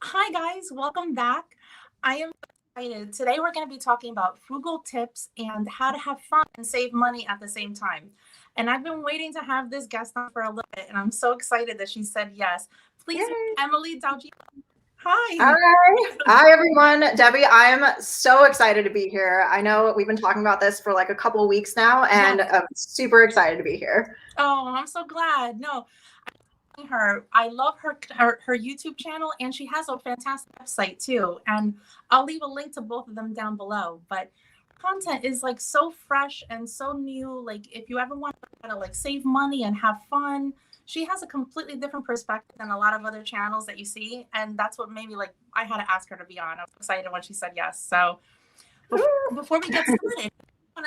Hi, guys. Welcome back. I am excited. Today, we're going to be talking about frugal tips and how to have fun and save money at the same time. And I've been waiting to have this guest on for a little bit, and I'm so excited that she said yes. Please, Yay. Emily Dowgialo. Hi. Hi. Hi, everyone. Debbie, I am so excited to be here. I know we've been talking about this for like a couple of weeks now, and Yes. I'm super excited to be here. Oh, I'm so glad. No, her. I love her YouTube channel, and she has a fantastic website too. And I'll leave a link to both of them down below. But content is like so fresh and so new. Like if you ever want to like save money and have fun, she has a completely different perspective than a lot of other channels that you see. And that's what made me like I had to ask her to be on. I was excited when she said yes. So before we get started,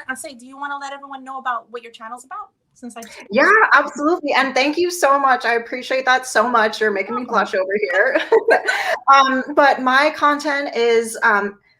I say, do you want to let everyone know about what your channel's about? Since I Yeah, absolutely. And thank you so much. I appreciate that so much. You're You're making me welcome. blush over here. But my content is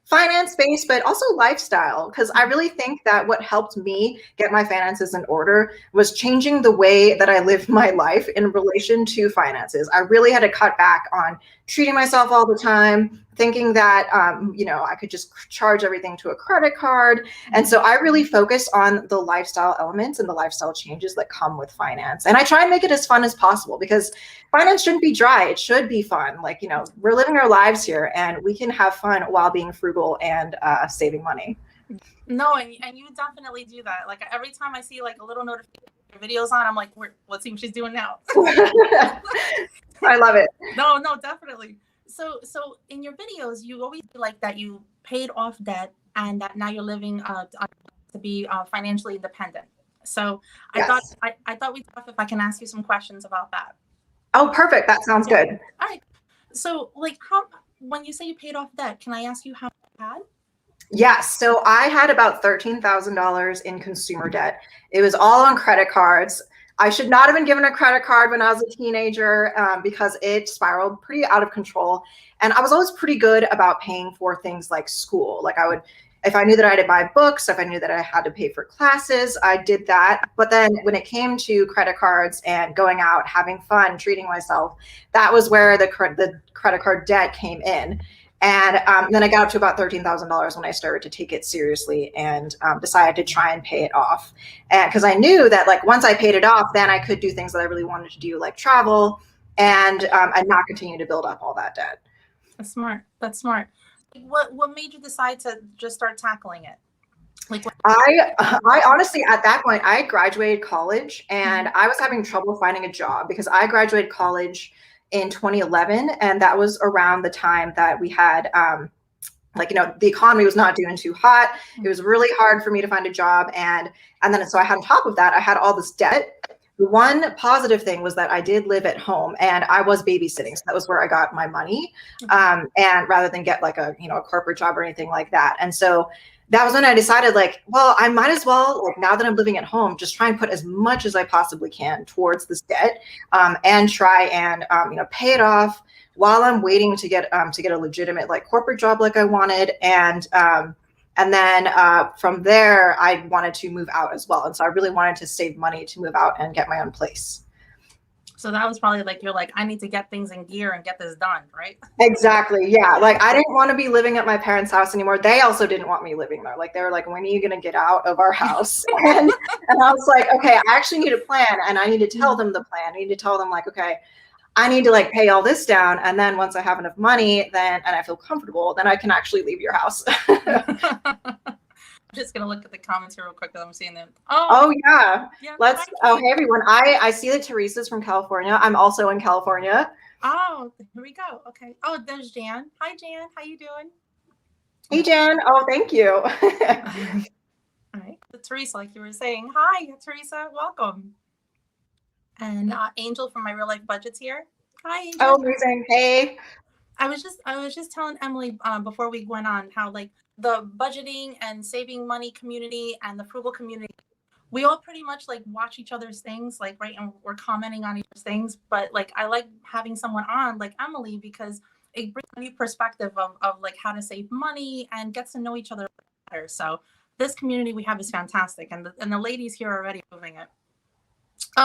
finance-based, but also lifestyle, because I really think that what helped me get my finances in order was changing the way that I live my life in relation to finances. I really had to cut back on treating myself all the time, thinking that I could just charge everything to a credit card. And so I really focus on the lifestyle elements and the lifestyle changes that come with finance. And I try and make it as fun as possible because finance shouldn't be dry. It should be fun. Like, we're living our lives here and we can have fun while being frugal and saving money. No, and you definitely do that. Like every time I see like a little notification videos on, I'm like, let's see what she's doing now. I love it. No, definitely. So in your videos, you always like that you paid off debt and that now you're living to be financially independent. So Yes. I thought we'd talk if I can ask you some questions about that. Oh, perfect. That sounds Yeah. good. All right. So like how when you say you paid off debt, can I ask you how you had? Yes. So I had about $13,000 in consumer debt. It was all on credit cards. I should not have been given a credit card when I was a teenager because it spiraled pretty out of control. And I was always pretty good about paying for things like school. Like if I knew that I had to buy books, if I knew that I had to pay for classes, I did that. But then when it came to credit cards and going out, having fun, treating myself, that was where the credit card debt came in. And then I got up to about $13,000 when I started to take it seriously and decided to try and pay it off. And because I knew that like once I paid it off, then I could do things that I really wanted to do, like travel and not continue to build up all that debt. That's smart. That's smart. What made you decide to just start tackling it? Like what? I honestly, at that point, I graduated college and Mhm. I was having trouble finding a job because I graduated college in 2011, and that was around the time that we had the economy was not doing too hot. It was really hard for me to find a job, and then so I had on top of that, I had all this debt. The one positive thing was that I did live at home and I was babysitting, so that was where I got my money, and rather than get like a corporate job or anything like that. And so that was when I decided, like, well, I might as well, like, now that I'm living at home, just try and put as much as I possibly can towards this debt, and try and pay it off while I'm waiting to get a legitimate like corporate job like I wanted. And then from there, I wanted to move out as well. And so I really wanted to save money to move out and get my own place. So that was probably like you're like I need to get things in gear and get this done, right? Exactly. Yeah. Like I didn't want to be living at my parents' house anymore. They also didn't want me living there. Like they were like, when are you going to get out of our house? And I was like, okay, I actually need a plan, and I need to tell them the plan. I need to tell them like, okay, I need to like pay all this down. And then once I have enough money, and I feel comfortable, then I can actually leave your house. I'm just gonna look at the comments here real quick that I'm seeing them. Oh, Oh yeah. yeah. Oh, hey everyone. I see that Teresa's from California. I'm also in California. Oh, here we go. Okay. Oh, there's Jan. Hi, Jan. How you doing? Hey Jan. Oh, thank you. All right. Teresa, like you were saying. Hi, Teresa. Welcome. And Angel from My Real Life Budgets here. Hi, Oh, Angel. amazing. Hey. I was just telling Emily before we went on how like the budgeting and saving money community and the frugal community, we all pretty much like watch each other's things, like right, and we're commenting on each other's things. But like I like having someone on like Emily because it brings a new perspective of like how to save money and gets to know each other better. So this community we have is fantastic, and the ladies here are already moving it.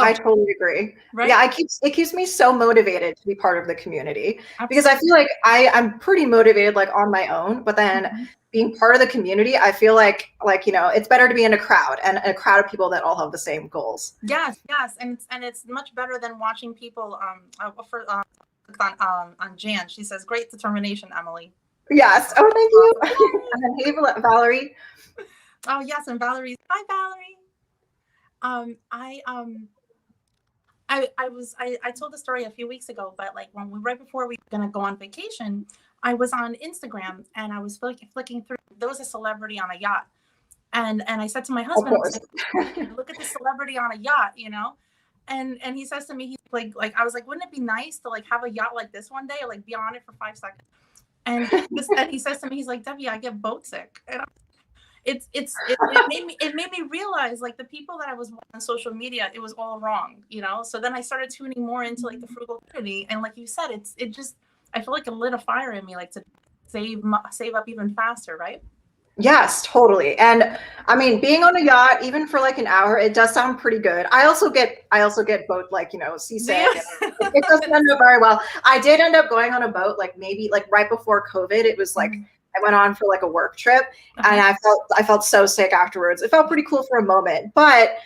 I Oh, totally agree. right. Yeah, it keeps me so motivated to be part of the community because I Absolutely. feel like I'm pretty motivated like on my own, but then Mhm. being part of the community, I feel like it's better to be in a crowd and a crowd of people that all have the same goals. Yes, yes, and it's much better than watching people. Clicked on Jan. She says, "Great determination, Emily." Yes. Oh, thank you. Awesome. And then hey, Valerie. Oh yes, and Valerie's. Hi, Valerie. I told the story a few weeks ago, but like right before we were gonna go on vacation, I was on Instagram and I was flicking through. There was a celebrity on a yacht, and I said to my Of husband, I was course. like, "Look at this celebrity on a yacht," you know. And he says to me, he's like I was like, "Wouldn't it be nice to like have a yacht like this one day, or like be on it for 5 seconds?" And he says to me, he's like, "Debbie, I get boat sick." And it made me realize like the people that I was on social media, it was all wrong, you know. So then I started tuning more into like the frugal community, and like you said, it just, I feel like it lit a fire in me, like to save up even faster, right? Yes, totally. And I mean, being on a yacht, even for like an hour, it does sound pretty good. I also get boat like, Do you? seasick and it doesn't end up very well. I did end up going on a boat like maybe like right before COVID. It was like I went on for like a work trip and I felt so sick afterwards. It felt pretty cool for a moment, but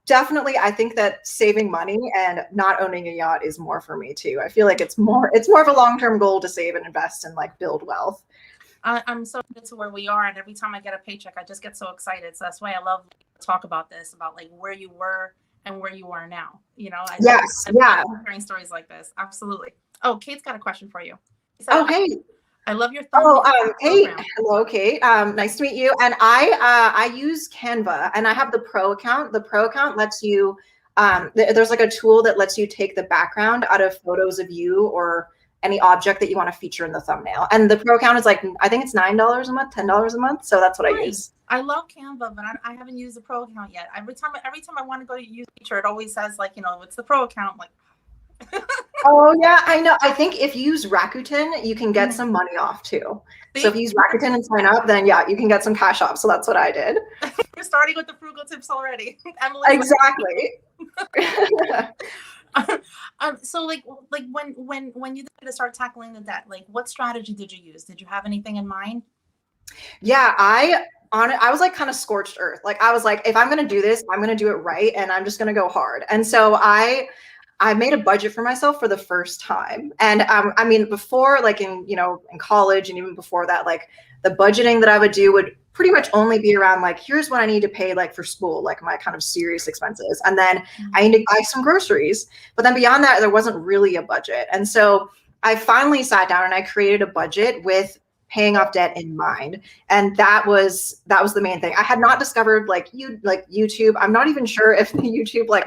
definitely I think that saving money and not owning a yacht is more for me too. I feel like it's more of a long-term goal to save and invest and like build wealth. I'm so good to where we are, and every time I get a paycheck, I just get so excited. So that's why I love to talk about this, about like where you were and where you are now. You know, Yes. I Yeah. love hearing stories like this. Absolutely. Oh, Kate's got a question for you. She said, Oh, hey. I love your Oh, thumbnail Kate. program. Hello, Kate. Nice to meet you. And I use Canva, and I have the Pro account. The Pro account lets you. There's like a tool that lets you take the background out of photos of you or any object that you want to feature in the thumbnail. And the Pro account is like, I think it's $9 a month, $10 a month. So that's what I use. I love Canva, but I haven't used the Pro account yet. Every time I want to go to use feature, it always says like, it's the Pro account. I'm like, oh yeah, I know. I think if you use Rakuten, you can get some money off too. See? So if you use Rakuten and sign up, then yeah, you can get some cash off. So that's what I did. We're starting with the frugal tips already. Emily. Exactly. So like when you decided to start tackling the debt, like what strategy did you use? Did you have anything in mind? Yeah, I was like kind of scorched earth. Like I was like, if I'm gonna do this, I'm gonna do it right, and I'm just gonna go hard. And so I made a budget for myself for the first time. And I mean, before like in college and even before that, like the budgeting that I would do would pretty much only be around like, here's what I need to pay like for school, like my kind of serious expenses. And then I need to buy some groceries. But then beyond that, there wasn't really a budget. And so I finally sat down and I created a budget with paying off debt in mind. And that was the main thing. I had not discovered like YouTube. I'm not even sure if the YouTube like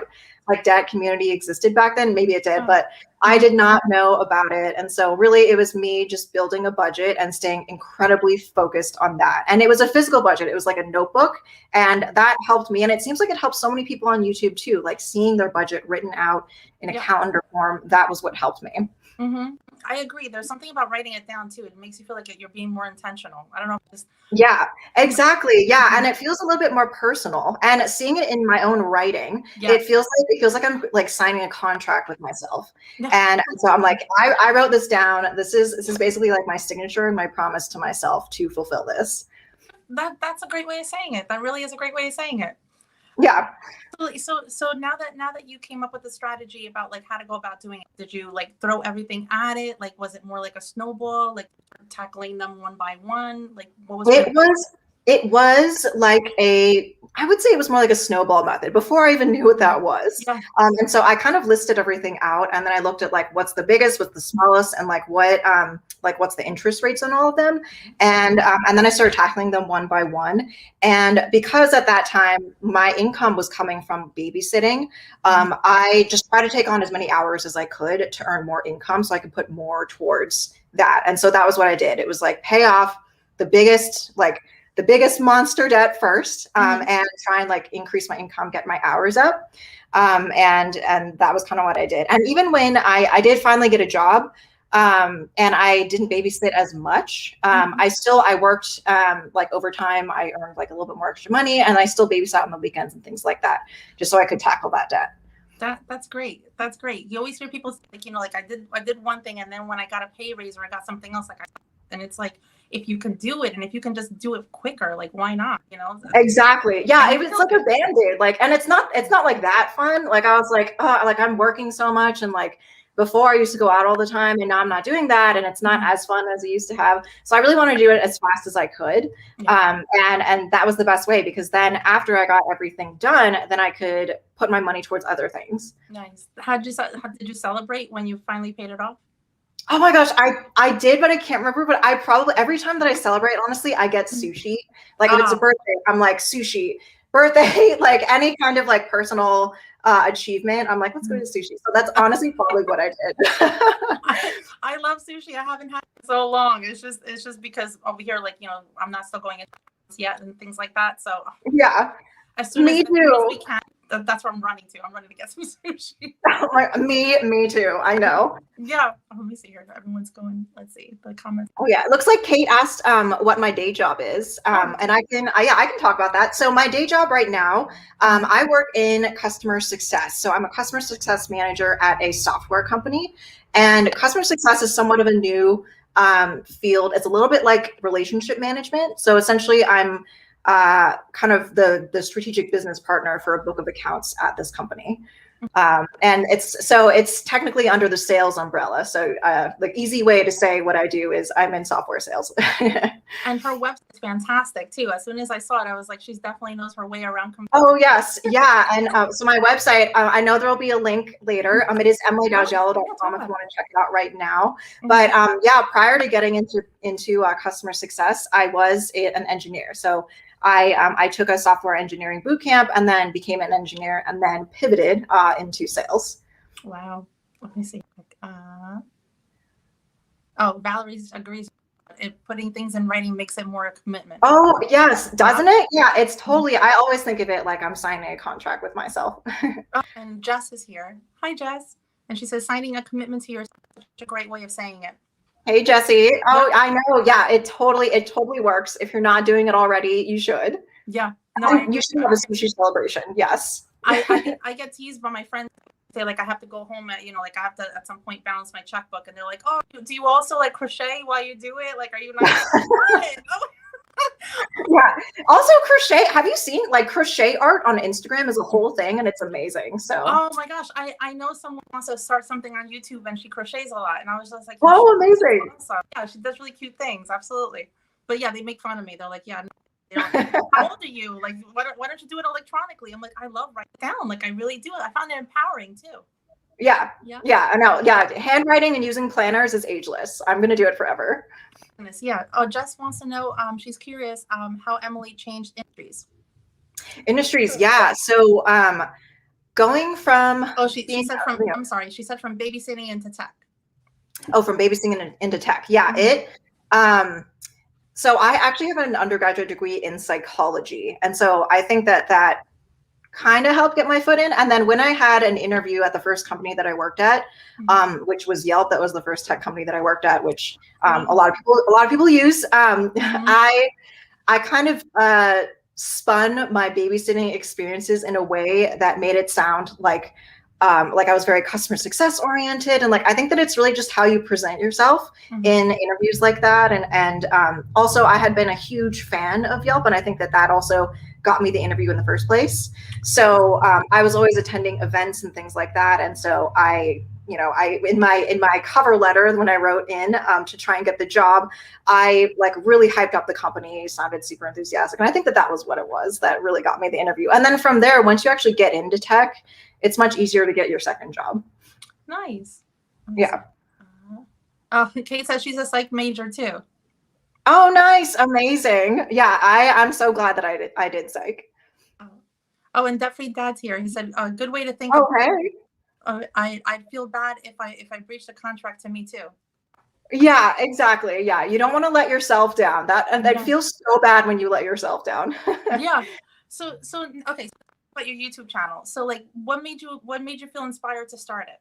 debt community existed back then. Maybe it did, but I did not know about it. And so really it was me just building a budget and staying incredibly focused on that. And it was a physical budget. It was like a notebook, and that helped me. And it seems like it helps so many people on YouTube too, like seeing their budget written out in a calendar form. That was what helped me. I agree. There's something about writing it down too. It makes you feel like you're being more intentional. I don't know. Yeah, exactly. Yeah. And it feels a little bit more personal, and seeing it in my own writing, it feels like I'm like signing a contract with myself. And so I'm like, I wrote this down. This is basically like my signature and my promise to myself to fulfill this. That's a great way of saying it. That really is a great way of saying it. Yeah. So now that you came up with a strategy about like how to go about doing it, did you like throw everything at it? Like, was it more like a snowball, like tackling them one by one? Like, what was it was like I would say it was more like a snowball method before I even knew what that was. Yeah. And so I kind of listed everything out, and then I looked at like what's the biggest, what's the smallest, and like what's the interest rates on all of them. And then I started tackling them one by one. And because at that time my income was coming from babysitting, I just tried to take on as many hours as I could to earn more income so I could put more towards that. And so that was what I did. It was like pay off the biggest monster debt first, and try and like increase my income, get my hours up. And that was kind of what I did. And even when I did finally get a job, And I didn't babysit as much. I worked like overtime. I earned like a little bit more extra money, and I still babysat on the weekends and things like that, just so I could tackle that debt. That's great. That's great. You always hear people like, like I did one thing, and then when I got a pay raise or I got something else, and it's like, if you can do it, and if you can just do it quicker, like why not? Exactly. Yeah, it's like a band-aid. Like, and it's not like that fun. Like I was like, oh, like I'm working so much, and like before I used to go out all the time, and now I'm not doing that, and it's not as fun as I used to have. So I really want to do it as fast as I could. And that was the best way, because then after I got everything done, then I could put my money towards other things. Nice. How did you celebrate when you finally paid it off? Oh my gosh, I did, but I can't remember. But I probably, every time that I celebrate, honestly, I get sushi. Like if it's a birthday, I'm like sushi. Birthday, like any kind of like personal achievement, I'm like, let's go to sushi. So that's honestly probably what I did. I love sushi. I haven't had it so long. It's just because over here, like, I'm not still going in yet and things like that. So yeah, as soon as we can, that's where I'm running to. I'm running to get some sushi. me too. I know. Yeah. Oh, let me see here. Everyone's going. Let's see the comments. Oh yeah, it looks like Kate asked what my day job is, and I can talk about that. So my day job right now, I work in customer success. So I'm a customer success manager at a software company, and customer success is somewhat of a new field. It's a little bit like relationship management. So essentially, I'm kind of the strategic business partner for a book of accounts at this company. And it's technically under the sales umbrella. So the easy way to say what I do is I'm in software sales. And her website's fantastic too. As soon as I saw it, I was like, she's definitely knows her way around. Oh yes, yeah. And so my website, I know there'll be a link later. It is emilydowgialo.com if you want to check it out right now. But yeah, prior to getting into customer success, I was an engineer. So I took a software engineering boot camp and then became an engineer and then pivoted into sales. Wow. Let me see. Oh, Valerie agrees. Putting things in writing makes it more a commitment. Oh, yes. Doesn't it? Yeah, it's totally. I always think of it like I'm signing a contract with myself. And Jess is here. Hi, Jess. And she says, signing a commitment to yourself is such a great way of saying it. Hey, Jesse. Oh, I know. Yeah, it totally works. If you're not doing it already, you should. Yeah. No, you should have a sushi celebration. Yes. I get teased by my friends. Say like I have to go home at like I have to at some point balance my checkbook, and they're like, oh, do you also like crochet while you do it? Like, are you not? Yeah. Also crochet. Have you seen like crochet art on Instagram is a whole thing, and it's amazing. So. Oh my gosh, I know someone wants to start something on YouTube, and she crochets a lot, and I was just like, oh, amazing. Awesome. Yeah, she does really cute things. Absolutely. But yeah, they make fun of me. They're like, yeah. How old are you? Like, why don't you do it electronically? I'm like, I love writing down. Like, I really do it. I found it empowering too. Yeah. I know. Yeah, handwriting and using planners is ageless. I'm gonna do it forever. Yeah. Oh, Jess wants to know. She's curious. How Emily changed industries. Industries, yeah. So, going from. Oh, she said from. I'm sorry. She said from babysitting into tech. Oh, from babysitting into tech. Yeah. So I actually have an undergraduate degree in psychology. And so I think that kind of helped get my foot in. And then when I had an interview at the first company that I worked at, which was Yelp, that was the first tech company that I worked at, which a lot of people use. I kind of spun my babysitting experiences in a way that made it sound like I was very customer success oriented. And like, I think that it's really just how you present yourself in interviews like that. And also I had been a huge fan of Yelp. And I think that also got me the interview in the first place. So I was always attending events and things like that. And so I in my cover letter, when I wrote in to try and get the job, I like really hyped up the company, sounded super enthusiastic. And I think that was what it was that really got me the interview. And then from there, once you actually get into tech, it's much easier to get your second job. Nice. Yeah. Kate says she's a psych major too. Oh, nice. Amazing. Yeah. I'm so glad that I did psych. Oh, and Debt Free Dad's here. He said a good way to think. Okay. I'd feel bad if I breached a contract to me too. Yeah, exactly. Yeah. You don't want to let yourself down. That feels so bad when you let yourself down. Yeah. So okay. About your YouTube channel. So like what made you feel inspired to start it?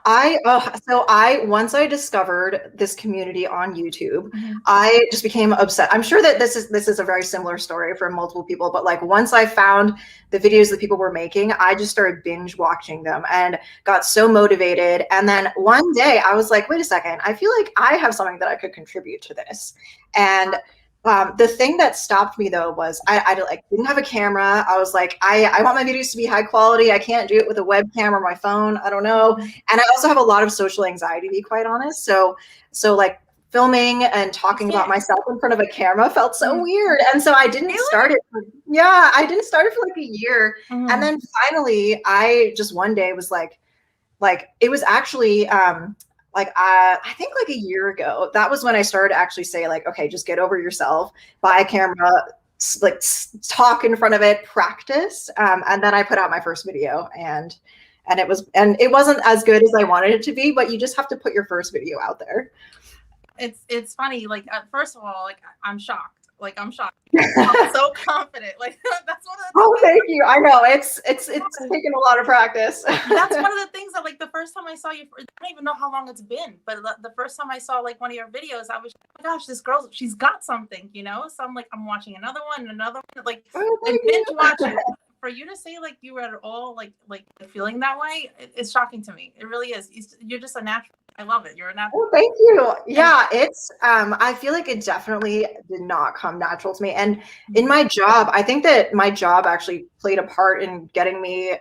Once I discovered this community on YouTube, Mm-hmm. I just became obsessed. I'm sure that this is a very similar story for multiple people, but like once I found the videos that people were making, I just started binge watching them and got so motivated. And then one day I was like, wait a second, I feel like I have something that I could contribute to this. And the thing that stopped me though was I didn't have a camera. I was like, I want my videos to be high quality. I can't do it with a webcam or my phone. I don't know. And I also have a lot of social anxiety, to be quite honest. So like filming and talking about myself in front of a camera felt so weird. And so I didn't start it. I didn't start it for like a year. And then finally I just one day was like it was actually I think like a year ago, that was when I started to actually say like, okay, just get over yourself, buy a camera, like talk in front of it, practice. And then I put out my first video and it wasn't as good as I wanted it to be, but you just have to put your first video out there. It's funny. Like, first of all, like I'm shocked. Like I'm shocked. I'm so confident. Like that's one of the Oh, thank you. I know it's taken a lot of practice. That's one of the things that like the first time I saw you, I don't even know how long it's been, but the first time I saw like one of your videos, I was, oh my gosh, this girl, she's got something, you know? So I'm like, I'm watching another one, like, and binge watching. For you to say like you were at all like feeling that way, it's shocking to me. It really is. You're just a natural. I love it. You're a natural. Oh, thank you. Yeah, it's I feel like it definitely did not come natural to me. And in my job, I think that my job actually played a part in getting me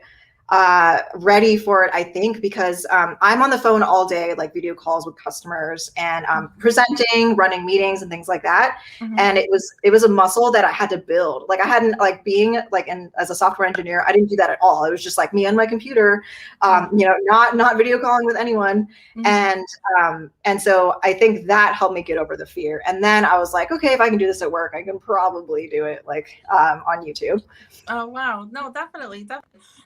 ready for it, I think, because I'm on the phone all day, like video calls with customers and presenting, running meetings and things like that. And it was a muscle that I had to build. Like I hadn't like being like as a software engineer, I didn't do that at all. It was just like me on my computer, you know, not video calling with anyone. And so I think that helped me get over the fear. And then I was like, okay, if I can do this at work, I can probably do it like on YouTube. Oh wow, no, definitely.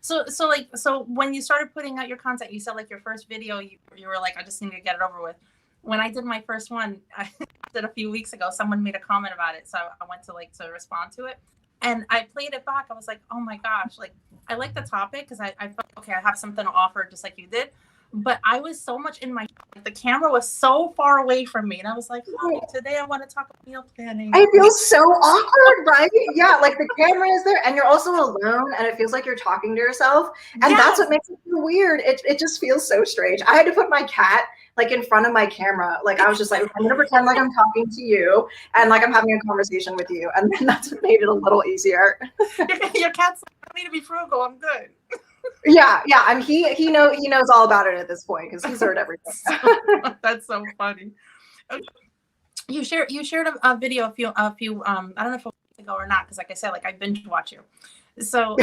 So when you started putting out your content, you said like your first video, you were like, I just need to get it over with. When I did my first one, I did a few weeks ago, someone made a comment about it, so I went to respond to it, and I played it back. I was like, oh my gosh, like I like the topic because I felt okay, I have something to offer, just like you did. But I was so much in my, the camera was so far away from me. And I was like, oh, today I want to talk about meal planning. I feel so awkward, right? Yeah, like the camera is there and you're also alone and it feels like you're talking to yourself. And that's what makes it feel weird. It just feels so strange. I had to put my cat like in front of my camera. Like I was just like, I'm gonna pretend like I'm talking to you and like I'm having a conversation with you. And then that's what made it a little easier. Your cat's like, I need to be frugal, I'm good. Yeah. I mean, he knows all about it at this point because he's heard everything. That's so funny. You shared a video a few I don't know if it was ago or not, because like I said, like I binge watch you. So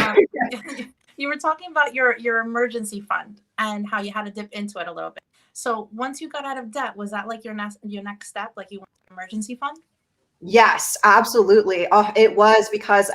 you were talking about your emergency fund and how you had to dip into it a little bit. So once you got out of debt, was that like your next step? Like you went to emergency fund? Yes, absolutely. Oh, it was because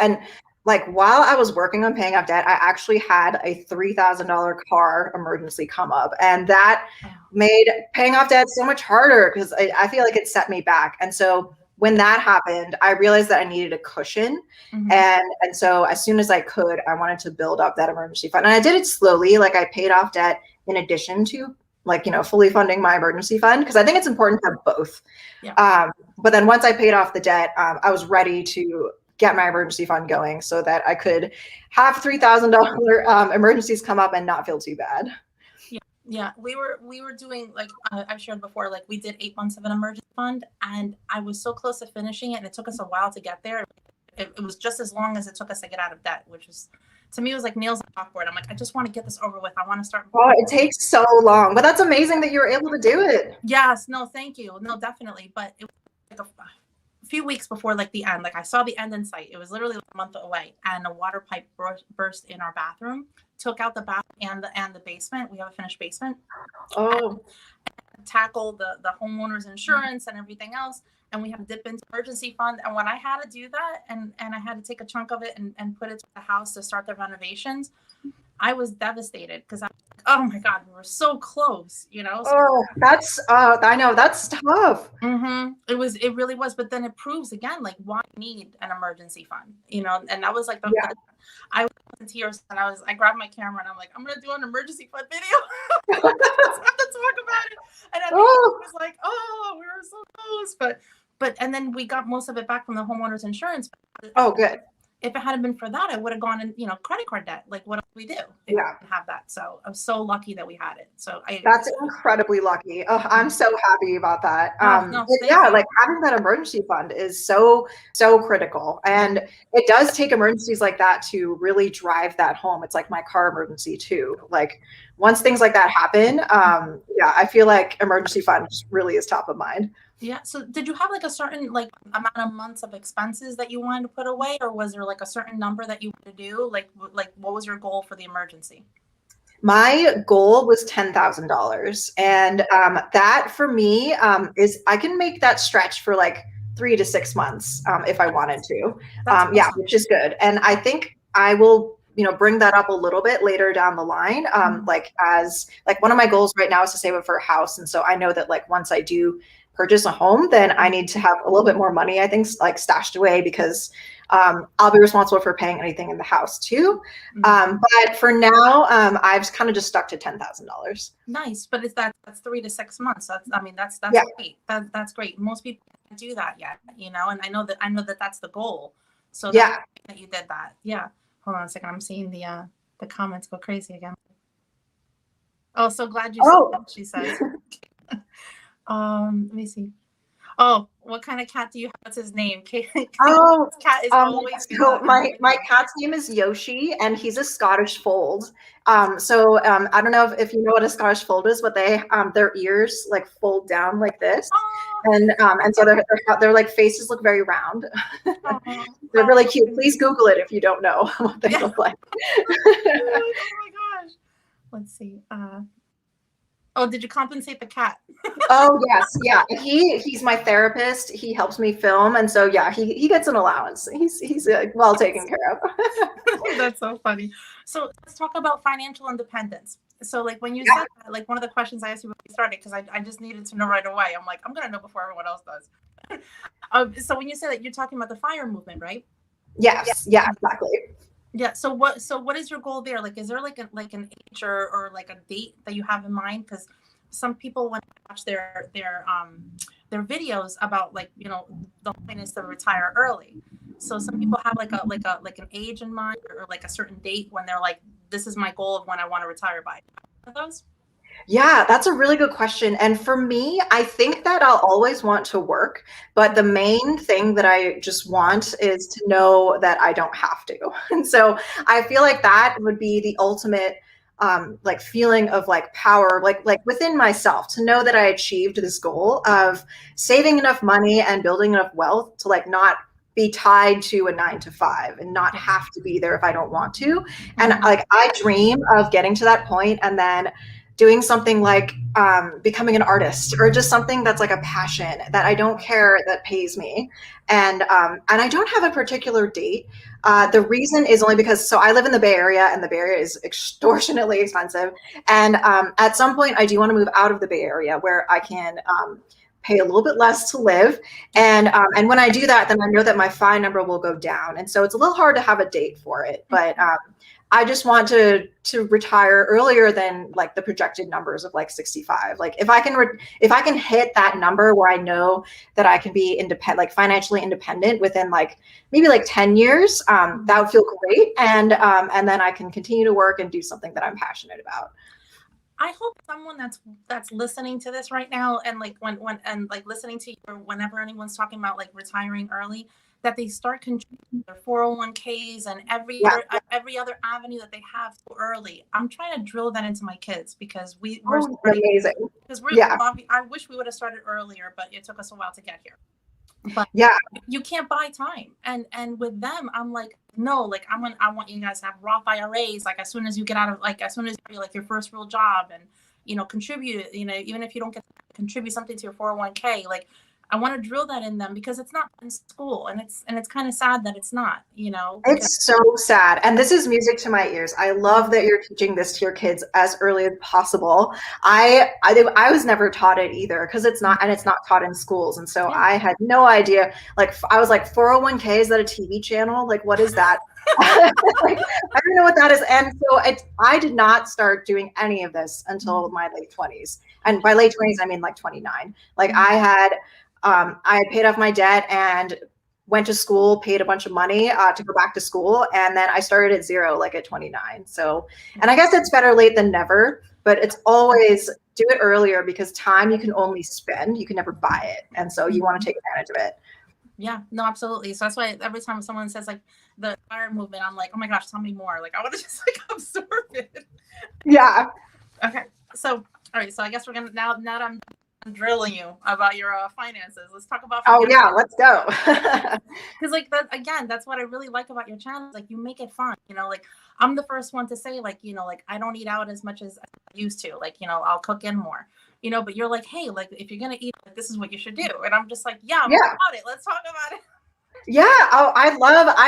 like while I was working on paying off debt, I actually had a $3,000 car emergency come up, and that made paying off debt so much harder because I feel like it set me back. And so when that happened, I realized that I needed a cushion, and so as soon as I could, I wanted to build up that emergency fund, and I did it slowly. Like I paid off debt in addition to like, you know, fully funding my emergency fund because I think it's important to have both. Yeah. But then once I paid off the debt, I was ready to get my emergency fund going so that I could have $3,000 emergencies come up and not feel too bad. Yeah, we were doing like I've shared before, like we did 8 months of an emergency fund, and I was so close to finishing it, and it took us a while to get there. It was just as long as it took us to get out of debt, which is, to me, it was like nails on chalkboard. I'm like, I just want to get this over with. I want to start. Oh, it takes so long, but that's amazing that you were able to do it. Yes, no, thank you. No, definitely. But it was like a few weeks before like the end. Like I saw the end in sight. It was literally a month away, and a water pipe burst in our bathroom, took out the bathroom and the basement. We have a finished basement. Oh. And tackle the homeowner's insurance and everything else. And we had to dip into emergency fund. And when I had to do that, and I had to take a chunk of it and put it to the house to start the renovations, I was devastated because I was like, oh my God, we were so close, you know? So, Oh, that's I know that's tough. it really was. But then it proves again, like, why need an emergency fund, you know? And that was like Yeah. I was in tears and I grabbed my camera and I'm like, I'm going to do an emergency fund video. Let's have to talk about it. And at the end, Oh, it was like, oh, we were so close. And then we got most of it back from the homeowner's insurance. oh, good. If it hadn't been for that, I would have gone in, you know, credit card debt. Like, what else do we do if we Yeah. didn't have that? So I'm so lucky that we had it. So That's incredibly lucky. Oh, I'm so happy about that. no, But yeah, like having that emergency fund is so critical, and it does take emergencies like that to really drive that home. It's like my car emergency too. Like once things like that happen, yeah, I feel like emergency fund just really is top of mind. Yeah. So did you have like a certain like amount of months of expenses that you wanted to put away, or was there like a certain number that you wanted to do? Like what was your goal for the emergency? My goal was $10,000, and that for me is I can make that stretch for like 3 to 6 months if I wanted to. Yeah, Awesome. which is good, and I think I will, you know, bring that up a little bit later down the line. Like as like one of my goals right now is to save up for a house, and so I know that like once I do purchase a home, then I need to have a little bit more money, I think, like stashed away, because I'll be responsible for paying anything in the house too. But for now, I've kind of just stuck to $10,000. Nice, but it's that's 3 to 6 months. That's Yeah. great. That's great. Most people can't do that yet, you know. And I know that that's the goal. So Yeah. that you did that. Yeah. Hold on a second. I'm seeing the comments go crazy again. Oh, so glad you saw that, she says. Let me see. Oh, what kind of cat do you have? What's his name? Oh, cat is always so my cat's name is Yoshi, and he's a Scottish fold. So I don't know if you know what a Scottish fold is, but they their ears like fold down like this, and so their like faces look very round. They're really cute. Please Google it if you don't know what they look like. Oh my gosh. Let's see. Oh, did you compensate the cat? Oh yes, yeah. He's my therapist. He helps me film, and so yeah, he gets an allowance. He's well taken care of. That's so funny. So let's talk about financial independence. So like when you said that, like one of the questions I asked you before we started, because I just needed to know right away. I'm like, I'm gonna know before everyone else does. So when you say that, you're talking about the FIRE movement, right? Yes. Yeah. Exactly. Yeah. So what is your goal there? Like, is there like an age or like a date that you have in mind? Because some people, when they watch their videos about, like, you know, the point is to retire early. So some people have like an age in mind, or like a certain date when they're like, this is my goal of when I want to retire by. Are those? Yeah, that's a really good question. And for me, I think that I'll always want to work, but the main thing that I just want is to know that I don't have to. And so I feel like that would be the ultimate like feeling of like power, like within myself, to know that I achieved this goal of saving enough money and building enough wealth to like not be tied to a 9 to 5 and not have to be there if I don't want to. And like I dream of getting to that point and then doing something like becoming an artist, or just something that's like a passion that I don't care that pays me. And I don't have a particular date. The reason is only because, so I live in the Bay Area, and the Bay Area is extortionately expensive. And at some point I do want to move out of the Bay Area where I can pay a little bit less to live. And when I do that, then I know that my FI number will go down. And so it's a little hard to have a date for it, but I just want to retire earlier than like the projected numbers of like 65. Like if I can hit that number where I know that I can be independent, like financially independent within like maybe like 10 years, that would feel great. And then I can continue to work and do something that I'm passionate about. I hope someone that's listening to this right now, and like when and like listening to you, or whenever anyone's talking about like retiring early, that they start contributing their 401ks and every other avenue that they have so early. I'm trying to drill that into my kids, because we're amazing. Because I wish we would have started earlier, but it took us a while to get here. But you can't buy time. And with them, I'm like, no, like I want you guys to have Roth IRAs, like as soon as you get out of, like as soon as you like your first real job, and, you know, contribute, you know, even if you don't get to contribute something to your 401k, like I want to drill that in them because it's not in school, and it's kind of sad that it's not, you know. It's so sad. And this is music to my ears. I love that you're teaching this to your kids as early as possible. I was never taught it either because it's not taught in schools. And so I had no idea. Like I was like, 401k, is that a TV channel? Like, what is that? Like, I don't know what that is. And so I did not start doing any of this until my late 20s. And by late 20s, I mean like 29. Like I had paid off my debt and went to school, paid a bunch of money to go back to school. And then I started at zero, like at 29. So, and I guess it's better late than never, but it's always do it earlier because time you can only spend, you can never buy it. And so you want to take advantage of it. Yeah, no, absolutely. So that's why every time someone says like the FIRE movement, I'm like, oh my gosh, tell me more. Like I want to just like absorb it. Yeah. Okay. So, all right. So I guess we're going to, now that I'm drilling you about your finances, let's talk about finances. Oh yeah, let's go. Because like that, again, that's what I really like about your channel. Like you make it fun, you know, like I'm the first one to say like, you know, like I don't eat out as much as I used to, like, you know, I'll cook in more, you know, but you're like, hey, like if you're going to eat, like, this is what you should do. And I'm just like, yeah, about it. Let's talk about it. Yeah. Oh, I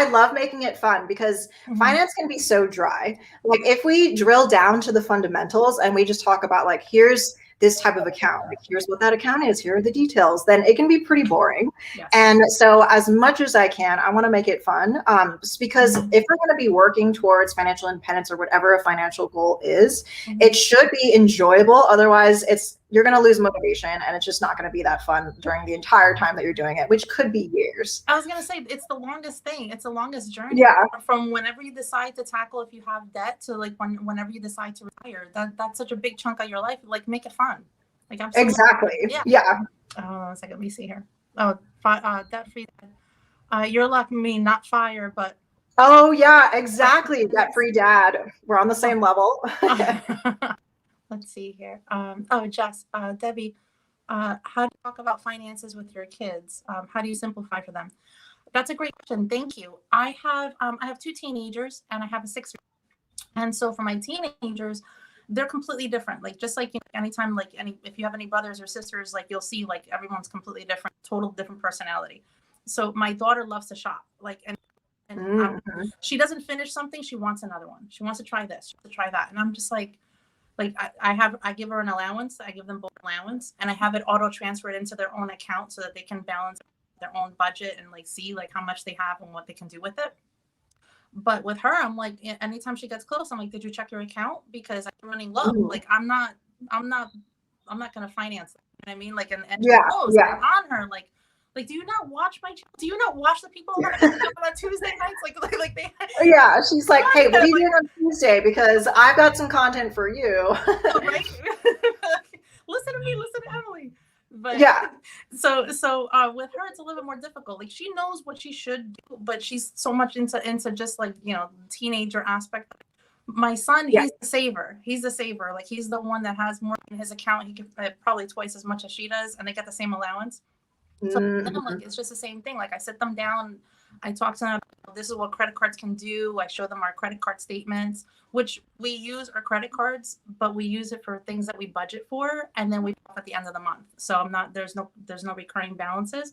love making it fun because finance can be so dry. Like if we drill down to the fundamentals and we just talk about like, here's this type of account, like here's what that account is, here are the details, then it can be pretty boring. Yes. And so as much as I can, I want to make it fun. Just because if we're going to be working towards financial independence or whatever a financial goal is, it should be enjoyable. Otherwise you're going to lose motivation and it's just not going to be that fun during the entire time that you're doing it, which could be years. I was going to say, it's the longest thing. It's the longest journey. Yeah. From whenever you decide to tackle, if you have debt, to like whenever you decide to retire, that's such a big chunk of your life. Like make it fun. Like absolutely. Exactly. Yeah. Hold on a second. Let me see here. Oh, debt-free. You're like me, not FIRE, but. Oh yeah, exactly. Debt-free dad. We're on the same level. Let's see here. Jess, Debbie, how do you talk about finances with your kids? How do you simplify for them? That's a great question. Thank you. I have 2 teenagers and I have a 6-year-old. And so for my teenagers, they're completely different. Like just like, you know, anytime, like if you have any brothers or sisters, like you'll see like everyone's completely different, total different personality. So my daughter loves to shop, like, and she doesn't finish something, she wants another one. She wants to try this, she wants to try that. And I'm just like I give her an allowance. I give them both allowance, and I have it auto transferred into their own account so that they can balance their own budget and like see like how much they have and what they can do with it. But with her, I'm like, anytime she gets close, I'm like, did you check your account? Because I'm running low. Like I'm not going to finance that. You know what I mean? Like, and she knows, I'm on her. Like, do you not watch do you not watch the people on Tuesday nights? Like they. Yeah, she's like, hey, what are you doing on Tuesday? Because I've got some content for you. Right? Listen to me. Listen to Emily. But yeah. So with her, it's a little bit more difficult. Like she knows what she should do, but she's so much into just like, you know, teenager aspect. My son, he's the saver. He's the saver. Like he's the one that has more in his account. He can probably twice as much as she does, and they get the same allowance. So like it's just the same thing. Like I sit them down, I talk to them. This is what credit cards can do. I show them our credit card statements, which we use our credit cards, but we use it for things that we budget for, and then we pay off at the end of the month. So there's no recurring balances.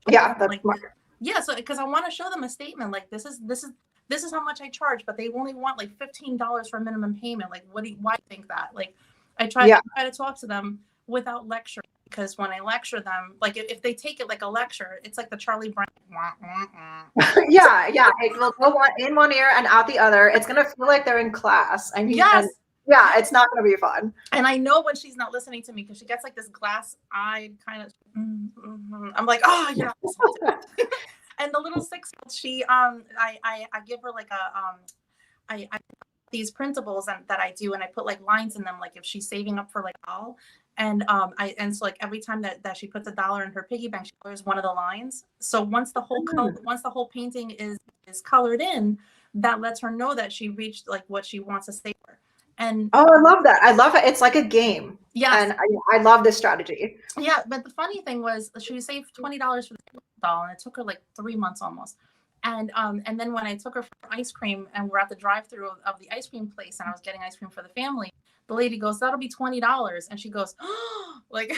Yeah, that's like, smart. Yeah, so because I want to show them a statement like this is how much I charge, but they only want like $15 for a minimum payment. Like why do you think that? Like I try to talk to them without lecturing. Because when I lecture them, like if they take it like a lecture, it's like the Charlie Brown. yeah. It will go in one ear and out the other. It's gonna feel like they're in class. I mean, it's not gonna be fun. And I know when she's not listening to me because she gets like this glass-eyed kind of. I'm like, oh yeah. And the little 6-year-old, she I give her like I these printables that I do, and I put like lines in them, like if she's saving up for like all. And so like every time that she puts $1 in her piggy bank, she colors one of the lines. So once the whole painting is colored in, that lets her know that she reached like what she wants to save her. And I love that. I love it. It's like a game. Yeah. And I love this strategy. Yeah, but the funny thing was she saved $20 for the doll, and it took her like 3 months almost. And then when I took her for ice cream, and we're at the drive-through of the ice cream place, and I was getting ice cream for the family, the lady goes, that'll be $20. And she goes, oh, like,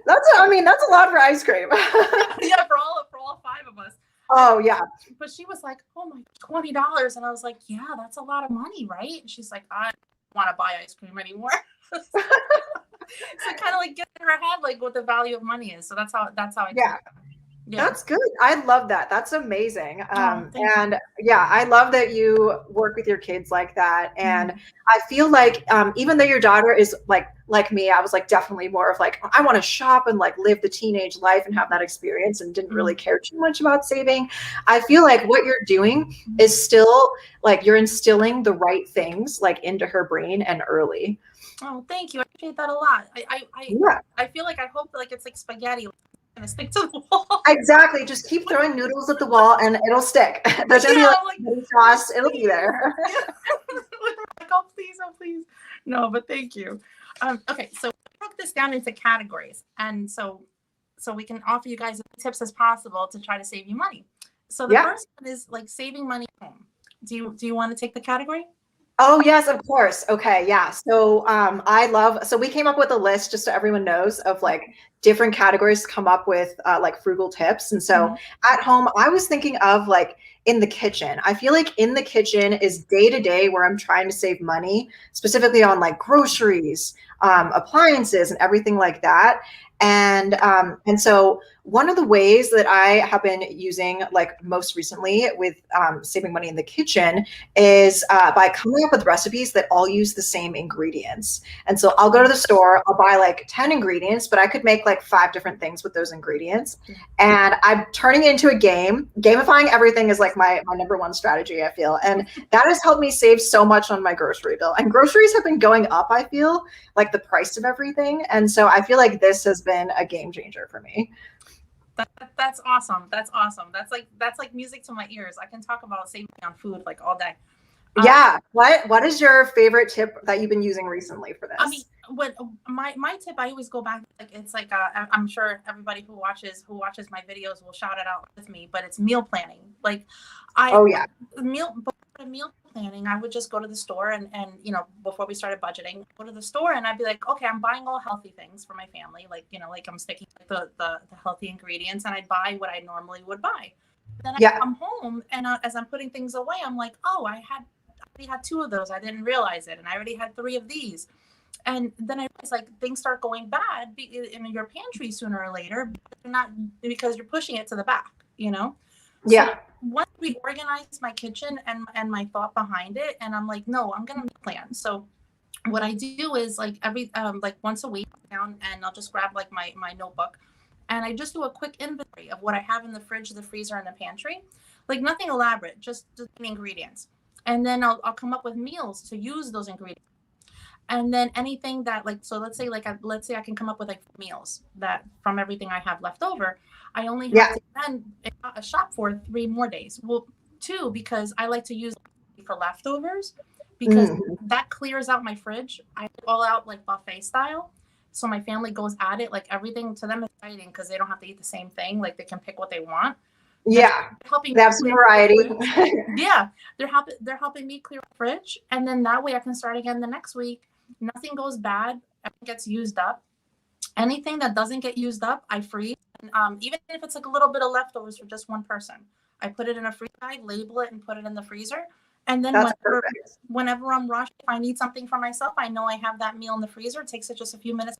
That's a lot for ice cream. Yeah, for all 5 of us. Oh yeah. But she was like, "Oh my, $20," and I was like, "Yeah, that's a lot of money, right?" And she's like, "I don't want to buy ice cream anymore." So kind of like get in her head like what the value of money is. So that's how I Yeah. Yeah. That's good. I love that. That's amazing. Thank And yeah, I love that you work with your kids like that. And I feel like even though your daughter is like me, I was like definitely more of like, I want to shop and like live the teenage life and have that experience and didn't really care too much about saving. I feel like what you're doing is still like you're instilling the right things like into her brain and early. Oh, thank you. I appreciate that a lot. Yeah. I feel like I hope like it's like spaghetti. Gonna stick to the wall. Exactly. Just keep throwing noodles at the wall and it'll stick. There's gonna be like sauce. It'll be there. Like, oh please. No, but thank you. Okay, so I broke this down into categories, and so we can offer you guys as many tips as possible to try to save you money. So the first one is like saving money at home. Do you want to take the category? Oh yes, of course. Okay, yeah. So so we came up with a list just so everyone knows of like different categories to come up with like frugal tips. And so at home, I was thinking of like in the kitchen. I feel like in the kitchen is day to day where I'm trying to save money, specifically on like groceries, appliances, and everything like that. And so one of the ways that I have been using like most recently with saving money in the kitchen is by coming up with recipes that all use the same ingredients. And so I'll go to the store, I'll buy like 10 ingredients, but I could make like 5 different things with those ingredients. And I'm turning it into a game. Gamifying everything is like my number one strategy, I feel. And that has helped me save so much on my grocery bill. And groceries have been going up, I feel, like the price of everything. And so I feel like this has been a game changer for me. That's awesome. That's awesome. That's like music to my ears. I can talk about saving on food like all day. Yeah. What is your favorite tip that you've been using recently for this? I mean, what my tip, I always go back, like it's like I'm sure everybody who watches my videos will shout it out with me, but it's meal planning. Like meal planning, I would just go to the store and before we started budgeting, go to the store and I'd be like, okay, I'm buying all healthy things for my family, like like I'm sticking with the healthy ingredients, and I'd buy what I normally would buy. Then I come home and as I'm putting things away, I'm like, oh, I already had 2 of those, I didn't realize it, and I already had 3 of these. And then I realized like things start going bad in your pantry sooner or later, but not because you're pushing it to the back, So once we organized my kitchen and my thought behind it, and I'm like, no, I'm gonna plan. So what I do is like every like once a week down, and I'll just grab like my notebook, and I just do a quick inventory of what I have in the fridge, the freezer, and the pantry. Like nothing elaborate, just the ingredients. And then I'll come up with meals to use those ingredients. And then anything that like, so let's say I can come up with like meals that from everything I have left over, I only have to then shop for 3 more days. Well, 2, because I like to use for leftovers, because that clears out my fridge. I all out like buffet style. So my family goes at it, like everything to them is exciting because they don't have to eat the same thing. Like they can pick what they want. Yeah, helping they have some variety. Yeah, they're helping me clear the fridge, and then that way I can start again the next week. Nothing goes bad. Everything gets used up. Anything that doesn't get used up, I freeze. And, even if it's like a little bit of leftovers for just one person, I put it in a freeze bag, label it, and put it in the freezer. And then whenever I'm rushed, if I need something for myself, I know I have that meal in the freezer. It takes it just a few minutes.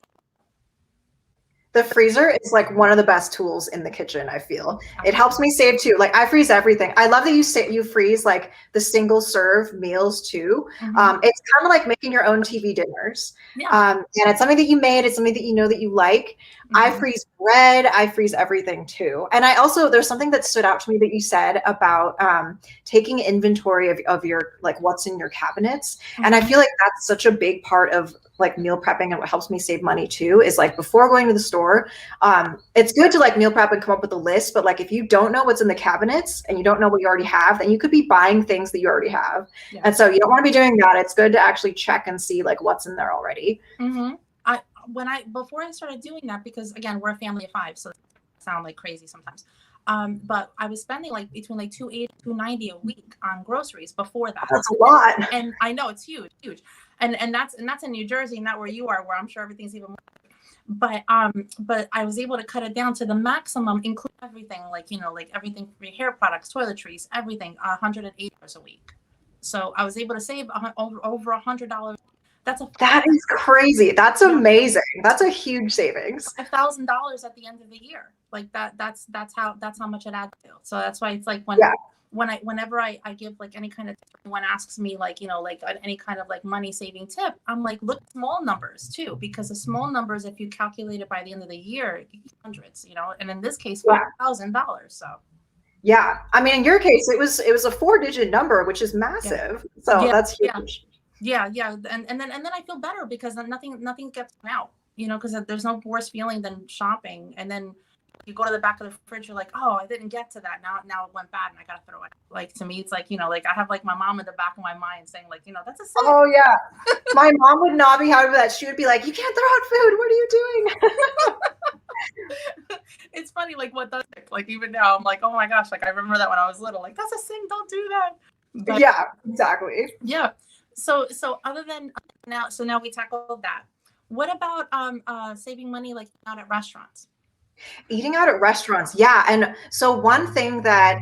The freezer is like one of the best tools in the kitchen, I feel. It helps me save too. Like I freeze everything. I love that you freeze like the single serve meals too. It's kind of like making your own TV dinners. And it's something that you made, it's something that you know that you like. I freeze bread, I freeze everything too. And there's something that stood out to me that you said about taking inventory of your, like what's in your cabinets. And I feel like that's such a big part of like meal prepping, and what helps me save money too is like before going to the store, it's good to like meal prep and come up with a list, but like if you don't know what's in the cabinets and you don't know what you already have, then you could be buying things that you already have. And so you don't want to be doing that. It's good to actually check and see like what's in there already. Before I started doing that, because again, we're a family of 5, so it sounds like crazy sometimes. But I was spending like between like $280 to $290 a week on groceries before that. That's a lot. And I know it's huge. And that's in New Jersey, not where you are, where I'm sure everything's even more. but I was able to cut it down to the maximum, include everything, like, like everything from your hair products, toiletries, everything, $180 a week. So I was able to save over $100. That is crazy. That's amazing. That's a huge savings. $5,000 at the end of the year. Like that's how much it adds to. So that's why it's like whenever I give like any kind of, anyone asks me like, like any kind of like money saving tip, I'm like, look at small numbers too, because the small numbers, if you calculate it by the end of the year, hundreds, and in this case, $5,000. So. Yeah. I mean, in your case, it was a 4-digit number, which is massive. So that's huge. Yeah. And then I feel better because then nothing gets out, because there's no worse feeling than shopping. And then you go to the back of the fridge, you're like, oh, I didn't get to that. Now it went bad and I got to throw it. Like, to me, it's like, like I have like my mom in the back of my mind saying like, that's a sin. Oh yeah. My mom would not be happy with that. She would be like, you can't throw out food. What are you doing? It's funny, like what does it? Like even now I'm like, oh my gosh, like I remember that when I was little, like that's a sin, don't do that. But, yeah, exactly. Yeah. So other than now we tackled that. What about saving money like out at restaurants? Eating out at restaurants. Yeah. And so one thing that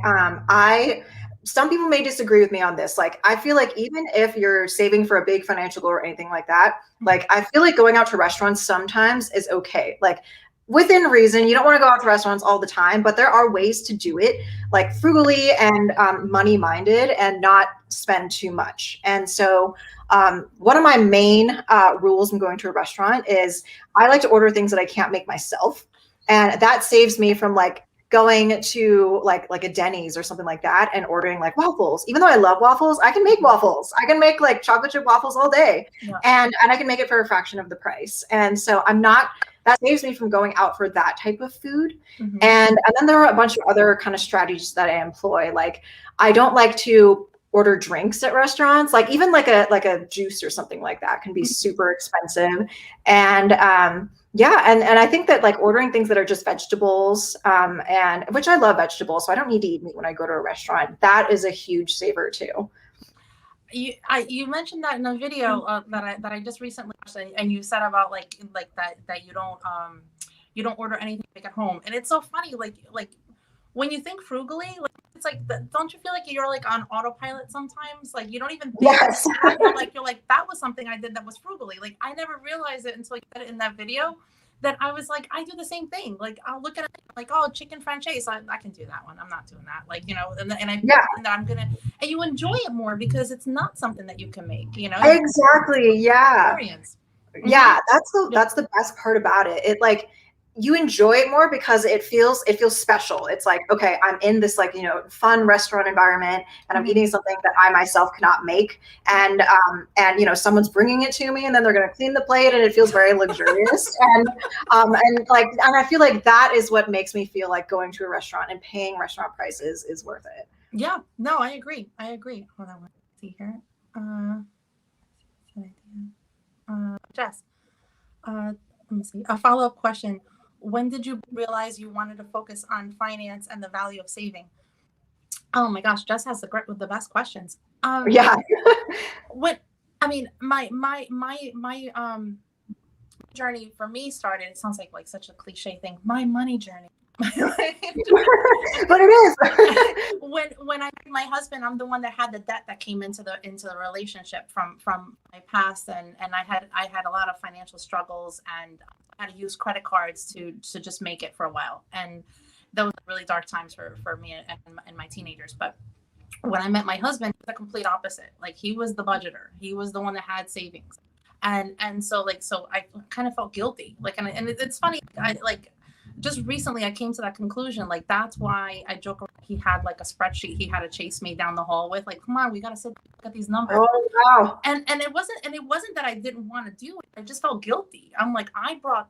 some people may disagree with me on this. Like, I feel like even if you're saving for a big financial goal or anything like that, like, I feel like going out to restaurants sometimes is okay. Like, within reason, you don't want to go out to restaurants all the time, but there are ways to do it, like frugally and money minded, and not spend too much. And so one of my main rules when going to a restaurant is I like to order things that I can't make myself. And that saves me from like going to like a Denny's or something like that and ordering like waffles. Even though I love waffles, I can make waffles. I can make like chocolate chip waffles all day. Yeah. And I can make it for a fraction of the price. And so that saves me from going out for that type of food. Mm-hmm. And then there are a bunch of other kind of strategies that I employ. Like, I don't like to order drinks at restaurants. Like even like a juice or something like that can be super expensive. And and I think that like ordering things that are just vegetables, and which I love vegetables, so I don't need to eat meat when I go to a restaurant. That is a huge saver too. You mentioned that in a video that I just recently watched, and you said about like that you don't order anything at home, and it's so funny like when you think frugally, like it's like don't you feel like you're like on autopilot sometimes? Like you don't even think. Yes. you're like that was something I did that was frugally. Like I never realized it until you said it in that video. That I was like, I do the same thing. Like I'll look at it like, oh, chicken franchise, I can do that one. I'm not doing that. Like, and I that I'm gonna, and you enjoy it more because it's not something that you can make. Exactly. Yeah. Experience. Yeah, that's the best part about it. It like you enjoy it more because it feels special. It's like, okay, I'm in this like, fun restaurant environment and I'm eating something that I myself cannot make. And someone's bringing it to me and then they're going to clean the plate and it feels very luxurious. And I feel like that is what makes me feel like going to a restaurant and paying restaurant prices is worth it. Yeah, no, I agree. Hold on, let's see here. Jess, let me see. A follow-up question. When did you realize you wanted to focus on finance and the value of saving? Oh my gosh, Jess has the best questions. Yeah. My journey for me started, it sounds like such a cliche thing, my money journey. But it is. when I met my husband, I'm the one that had the debt that came into the relationship from my past, and I had a lot of financial struggles, and I had to use credit cards to just make it for a while, and those were really dark times for me and my teenagers. But when I met my husband, it was the complete opposite. Like he was the budgeter, he was the one that had savings, and so I kind of felt guilty. Like and it's funny, just recently I came to that conclusion. Like that's why I joke around. He had like a spreadsheet he had to chase me down the hall with, like, come on, we gotta sit look at these numbers. Oh wow. And it wasn't that I didn't want to do it. I just felt guilty. I'm like, I brought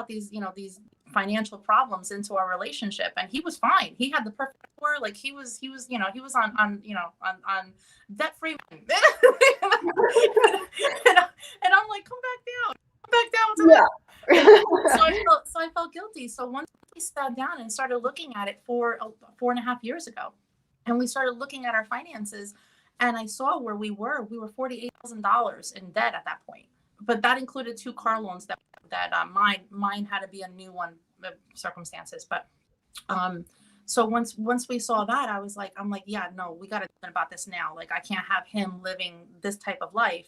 these these financial problems into our relationship, and he was fine. He had the perfect score. Like he was on debt free. And I'm like, come back down to that. So I felt guilty. So once we sat down and started looking at it for 4.5 years ago, and we started looking at our finances, and I saw where we were $48,000 in debt at that point. but that included 2 car loans that mine had to be a new one, circumstances. But so once we saw that, I'm like, yeah, no, we got to think about this now. Like, I can't have him living this type of life,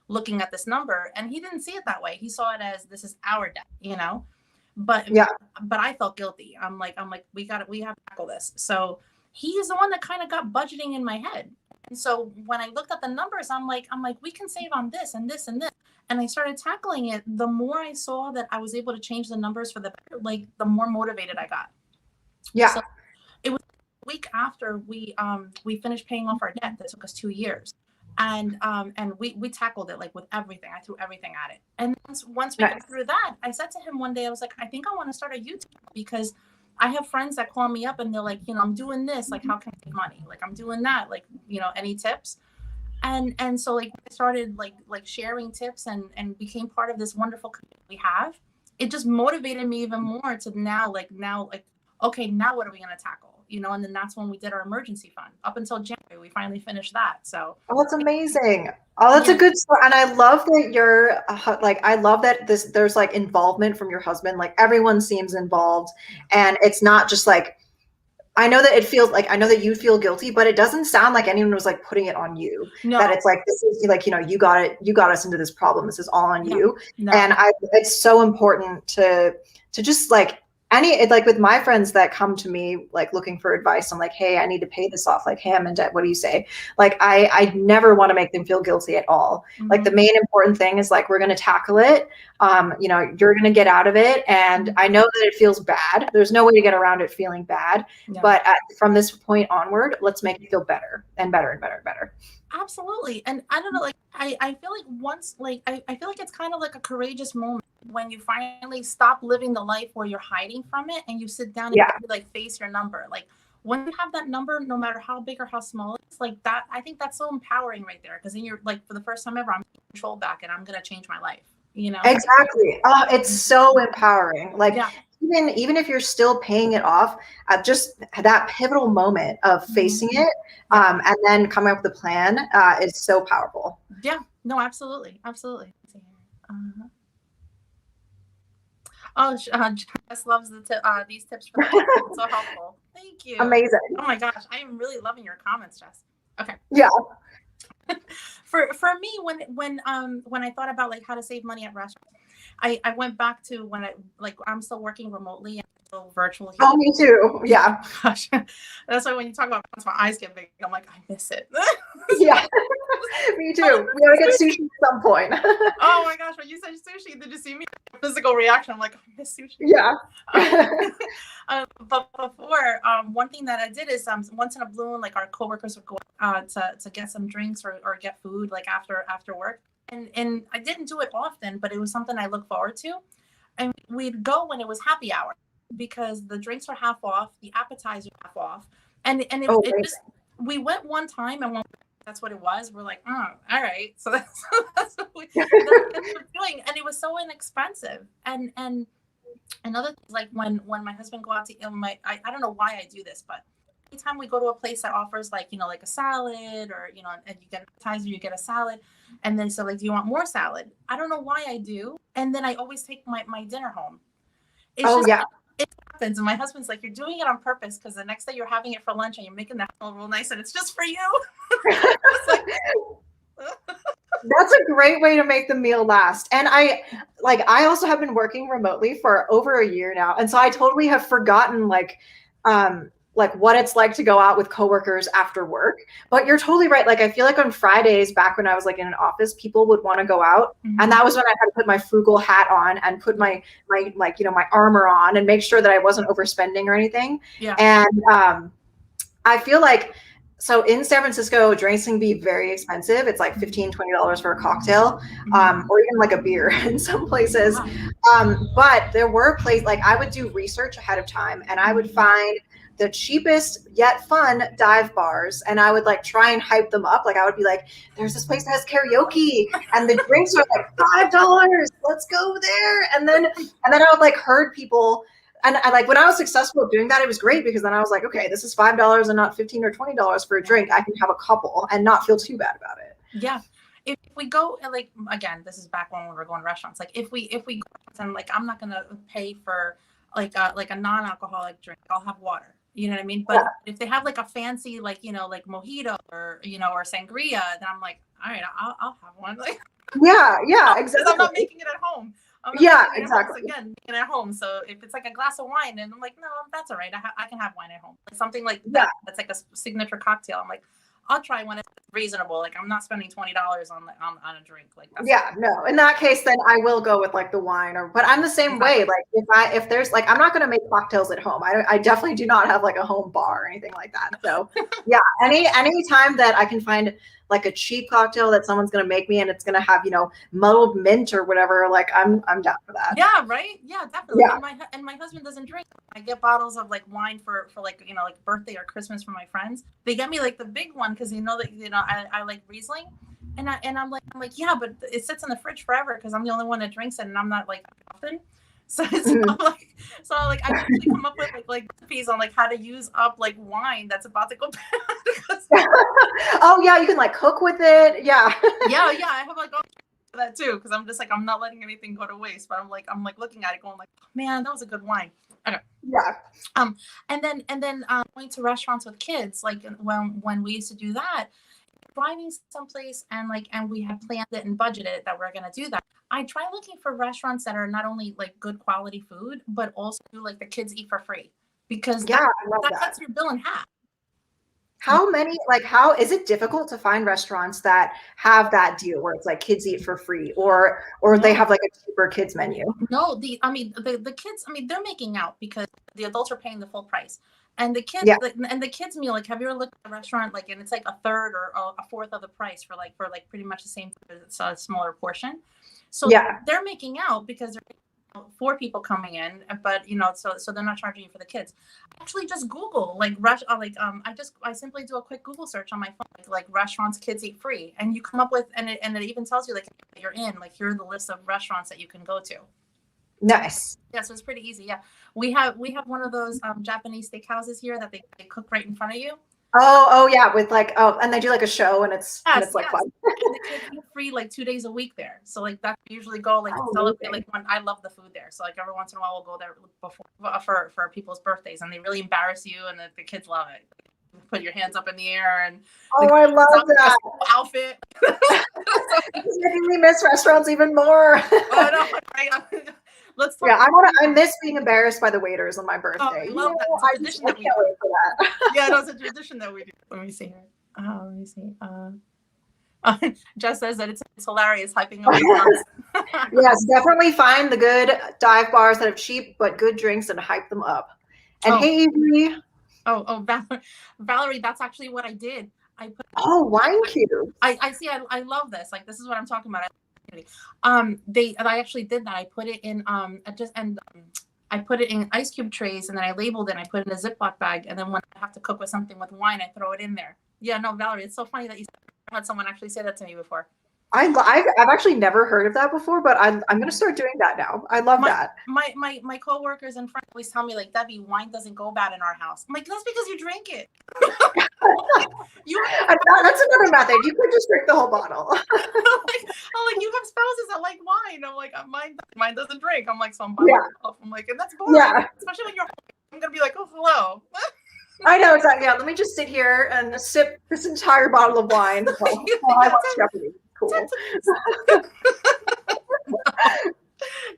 looking at this number. And he didn't see it that way. He saw it as, this is our debt, but I felt guilty. I'm like, we have to tackle this. So he's the one that kind of got budgeting in my head. And so when I looked at the numbers, I'm like, we can save on this and this and this. And I started tackling it. The more I saw that I was able to change the numbers for the better, like, the more motivated I got. Yeah. So it was a week after we finished paying off our debt that took us 2 years. And we tackled it, like, with everything. I threw everything at it. And once we got through that, I said to him one day, I was like, I think I want to start a YouTube, because I have friends that call me up and they're like, I'm doing this, like, how can I make money? Like, I'm doing that, like, any tips? And so, like, I started like sharing tips and became part of this wonderful community we have. It just motivated me even more to now, okay, now what are we going to tackle? And then that's when we did our emergency fund. Up until January, we finally finished that. So, oh, that's amazing. Oh, that's a good story. And I love that you're I love that there's like involvement from your husband. Like, everyone seems involved, and it's not just like, I know that you feel guilty, but it doesn't sound like anyone was like putting it on you. No. That it's like, this is like, you got us into this problem. This is all on you. No. And it's so important to just like, like with my friends that come to me, like, looking for advice, I'm like, hey, I need to pay this off. Like, hey, I'm in debt. What do you say? Like, I never want to make them feel guilty at all. Mm-hmm. Like, the main important thing is, like, we're going to tackle it. You're going to get out of it. And I know that it feels bad. There's no way to get around it feeling bad. No. But from this point onward, let's make it feel better and better and better and better. Absolutely. And I don't know, like, I feel like once, like, I feel like it's kind of like a courageous moment when you finally stop living the life where you're hiding from it and you sit down and you, like, face your number. Like, when you have that number, no matter how big or how small it's, like, that, I think that's so empowering right there. Because then you're like, for the first time ever, I'm taking control back and I'm going to change my life, Exactly. It's so empowering. Like, even if you're still paying it off, just that pivotal moment of facing it, and then coming up with a plan, is so powerful. Yeah, no, absolutely. Absolutely. Oh, Jess loves these tips for me. It's so helpful. Thank you. Amazing. Oh my gosh, I am really loving your comments, Jess. Okay. Yeah. For me, when I thought about, like, how to save money at restaurants, I went back to when I'm still working remotely and still virtual here. Oh, me too. Yeah. Gosh, that's why when you talk about my eyes get big, I'm like, I miss it. Yeah. Me too. We gotta get sushi at some point. Oh my gosh, when you said sushi, did you see me? Physical reaction. I'm like, I miss sushi. Yeah. But before, one thing that I did is once in a blue moon, like, our coworkers would go to get some drinks or get food, like, after work. And I didn't do it often, but it was something I look forward to. And we'd go when it was happy hour, because the drinks were half off, the appetizers were half off. And it just, we went one time, and that's what it was. We're like, oh, all right. So that's what we ended up doing. And it was so inexpensive. And another thing is, like, when my husband go out to I don't know why I do this, but anytime we go to a place that offers, like, like a salad, or, and you get an appetizer, you get a salad. And then, so, like, do you want more salad? I don't know why I do. And then I always take my dinner home. It happens. And my husband's like, you're doing it on purpose, because the next day you're having it for lunch and you're making that real nice, and it's just for you. That's a great way to make the meal last. And I also have been working remotely for over a year now. And so I totally have forgotten, like what it's like to go out with coworkers after work. But you're totally right. Like, I feel like on Fridays, back when I was, like, in an office, people would want to go out. Mm-hmm. And that was when I had to put my frugal hat on and put my armor on and make sure that I wasn't overspending or anything. Yeah. And I feel like, so in San Francisco, drinks can be very expensive. It's like $15, $20 for a cocktail, or even like a beer in some places. But there were places, like, I would do research ahead of time, and I would find the cheapest yet fun dive bars, and I would, like, try and hype them up. Like, I would be like, there's this place that has karaoke and the drinks are like $5. Let's go there. And then I would, like, herd people. And I, like, when I was successful at doing that, it was great, because then I was like, okay, this is $5 and not $15 or $20 for a drink. I can have a couple and not feel too bad about it. Yeah. If we go like again, this is back when we were going to restaurants. Like if we go and like I'm not gonna pay for like a non-alcoholic drink. I'll have water. You know what I mean? But if they have like a fancy like like mojito or or sangria, then I'm like, all right, I'll have one. Like yeah, exactly. I'm not making it at home. Yeah, exactly. Again, making it at home. So if it's like a glass of wine, and I'm like, no, that's all right. I can have wine at home. Like something like that. That's like a signature cocktail. I'm like, I'll try one. It's reasonable. Like I'm not spending $20 on a drink. Like that's no. In that case, then I will go with like the wine but I'm the same way. Like if there's like, I'm not going to make cocktails at home. I definitely do not have like a home bar or anything like that. So yeah, any time that I can find like a cheap cocktail that someone's going to make me and it's going to have, muddled mint or whatever, like I'm down for that. Yeah, right. Yeah, definitely. Yeah. And my husband doesn't drink. I get bottles of like wine for like, like birthday or Christmas for my friends. They get me like the big one because that, I like Riesling. And I'm like, yeah, but it sits in the fridge forever because I'm the only one that drinks it and I'm not like often. So I actually come up with like recipes on like how to use up like wine that's about to go bad. Oh yeah, you can like cook with it. Yeah. yeah. I have like that too because I'm just like I'm not letting anything go to waste. But I'm like looking at it going like, man, that was a good wine. Okay. Yeah. And then going to restaurants with kids, like when we used to do that, driving someplace and we have planned it and budgeted that we're gonna do that. I try looking for restaurants that are not only like good quality food, but also like the kids eat for free because that cuts your bill in half. How is it difficult to find restaurants that have that deal where it's like kids eat for free or they have like a cheaper kids menu? No, the kids, they're making out because the adults are paying the full price. And the kids and the kids meal, like have you ever looked at a restaurant like and it's like a third or a fourth of the price for pretty much the same food, it's a smaller portion. So they're making out because they're 4 people coming in, but so they're not charging you for the kids. Actually just Google I simply do a quick Google search on my phone like restaurants kids eat free and you come up with and it even tells you like you're in like here are the list of restaurants that you can go to. Nice. Yeah, so it's pretty easy. Yeah, we have one of those Japanese steakhouses here that they cook right in front of you. Oh yeah, with like and they do like a show and it's fun. And the kids eat free like 2 days a week there. So like that usually go like celebrate like when I love the food there. So like every once in a while we'll go there before for people's birthdays and they really embarrass you and the kids love it. Put your hands up in the air and I love that outfit. It's making me miss restaurants even more. Oh no, let's talk. Yeah, I miss being embarrassed by the waiters on my birthday. I love that. It's a tradition that we can't wait for that. Yeah, no, it's a tradition that we do. Let me see here. Let me see. Jess says that it's hilarious hyping up. Yes, definitely find the good dive bars that have cheap but good drinks and hype them up. And hey, Avery. Oh, Valerie, that's actually what I did. I put wine cubes. I see. I love this. Like this is what I'm talking about. I actually did that. I put it in I put it in ice cube trays and then I labeled it and I put it in a Ziploc bag and then when I have to cook with something with wine, I throw it in there. Yeah, no, Valerie, it's so funny that you had someone actually say that to me before. I've actually never heard of that before, but I'm going to start doing that now. I love that. My coworkers and friends always tell me like, Debbie, wine doesn't go bad in our house. I'm like, that's because you drink it. That's another method. You could just drink the whole bottle. I'm like, you have spouses that like wine. I'm like, mine doesn't drink. I'm like, so I'm buying myself. I'm like, and that's boring. Yeah. Especially when I'm gonna be like, oh, hello. I know exactly. Yeah, let me just sit here and sip this entire bottle of wine while I watch Jeopardy. Cool.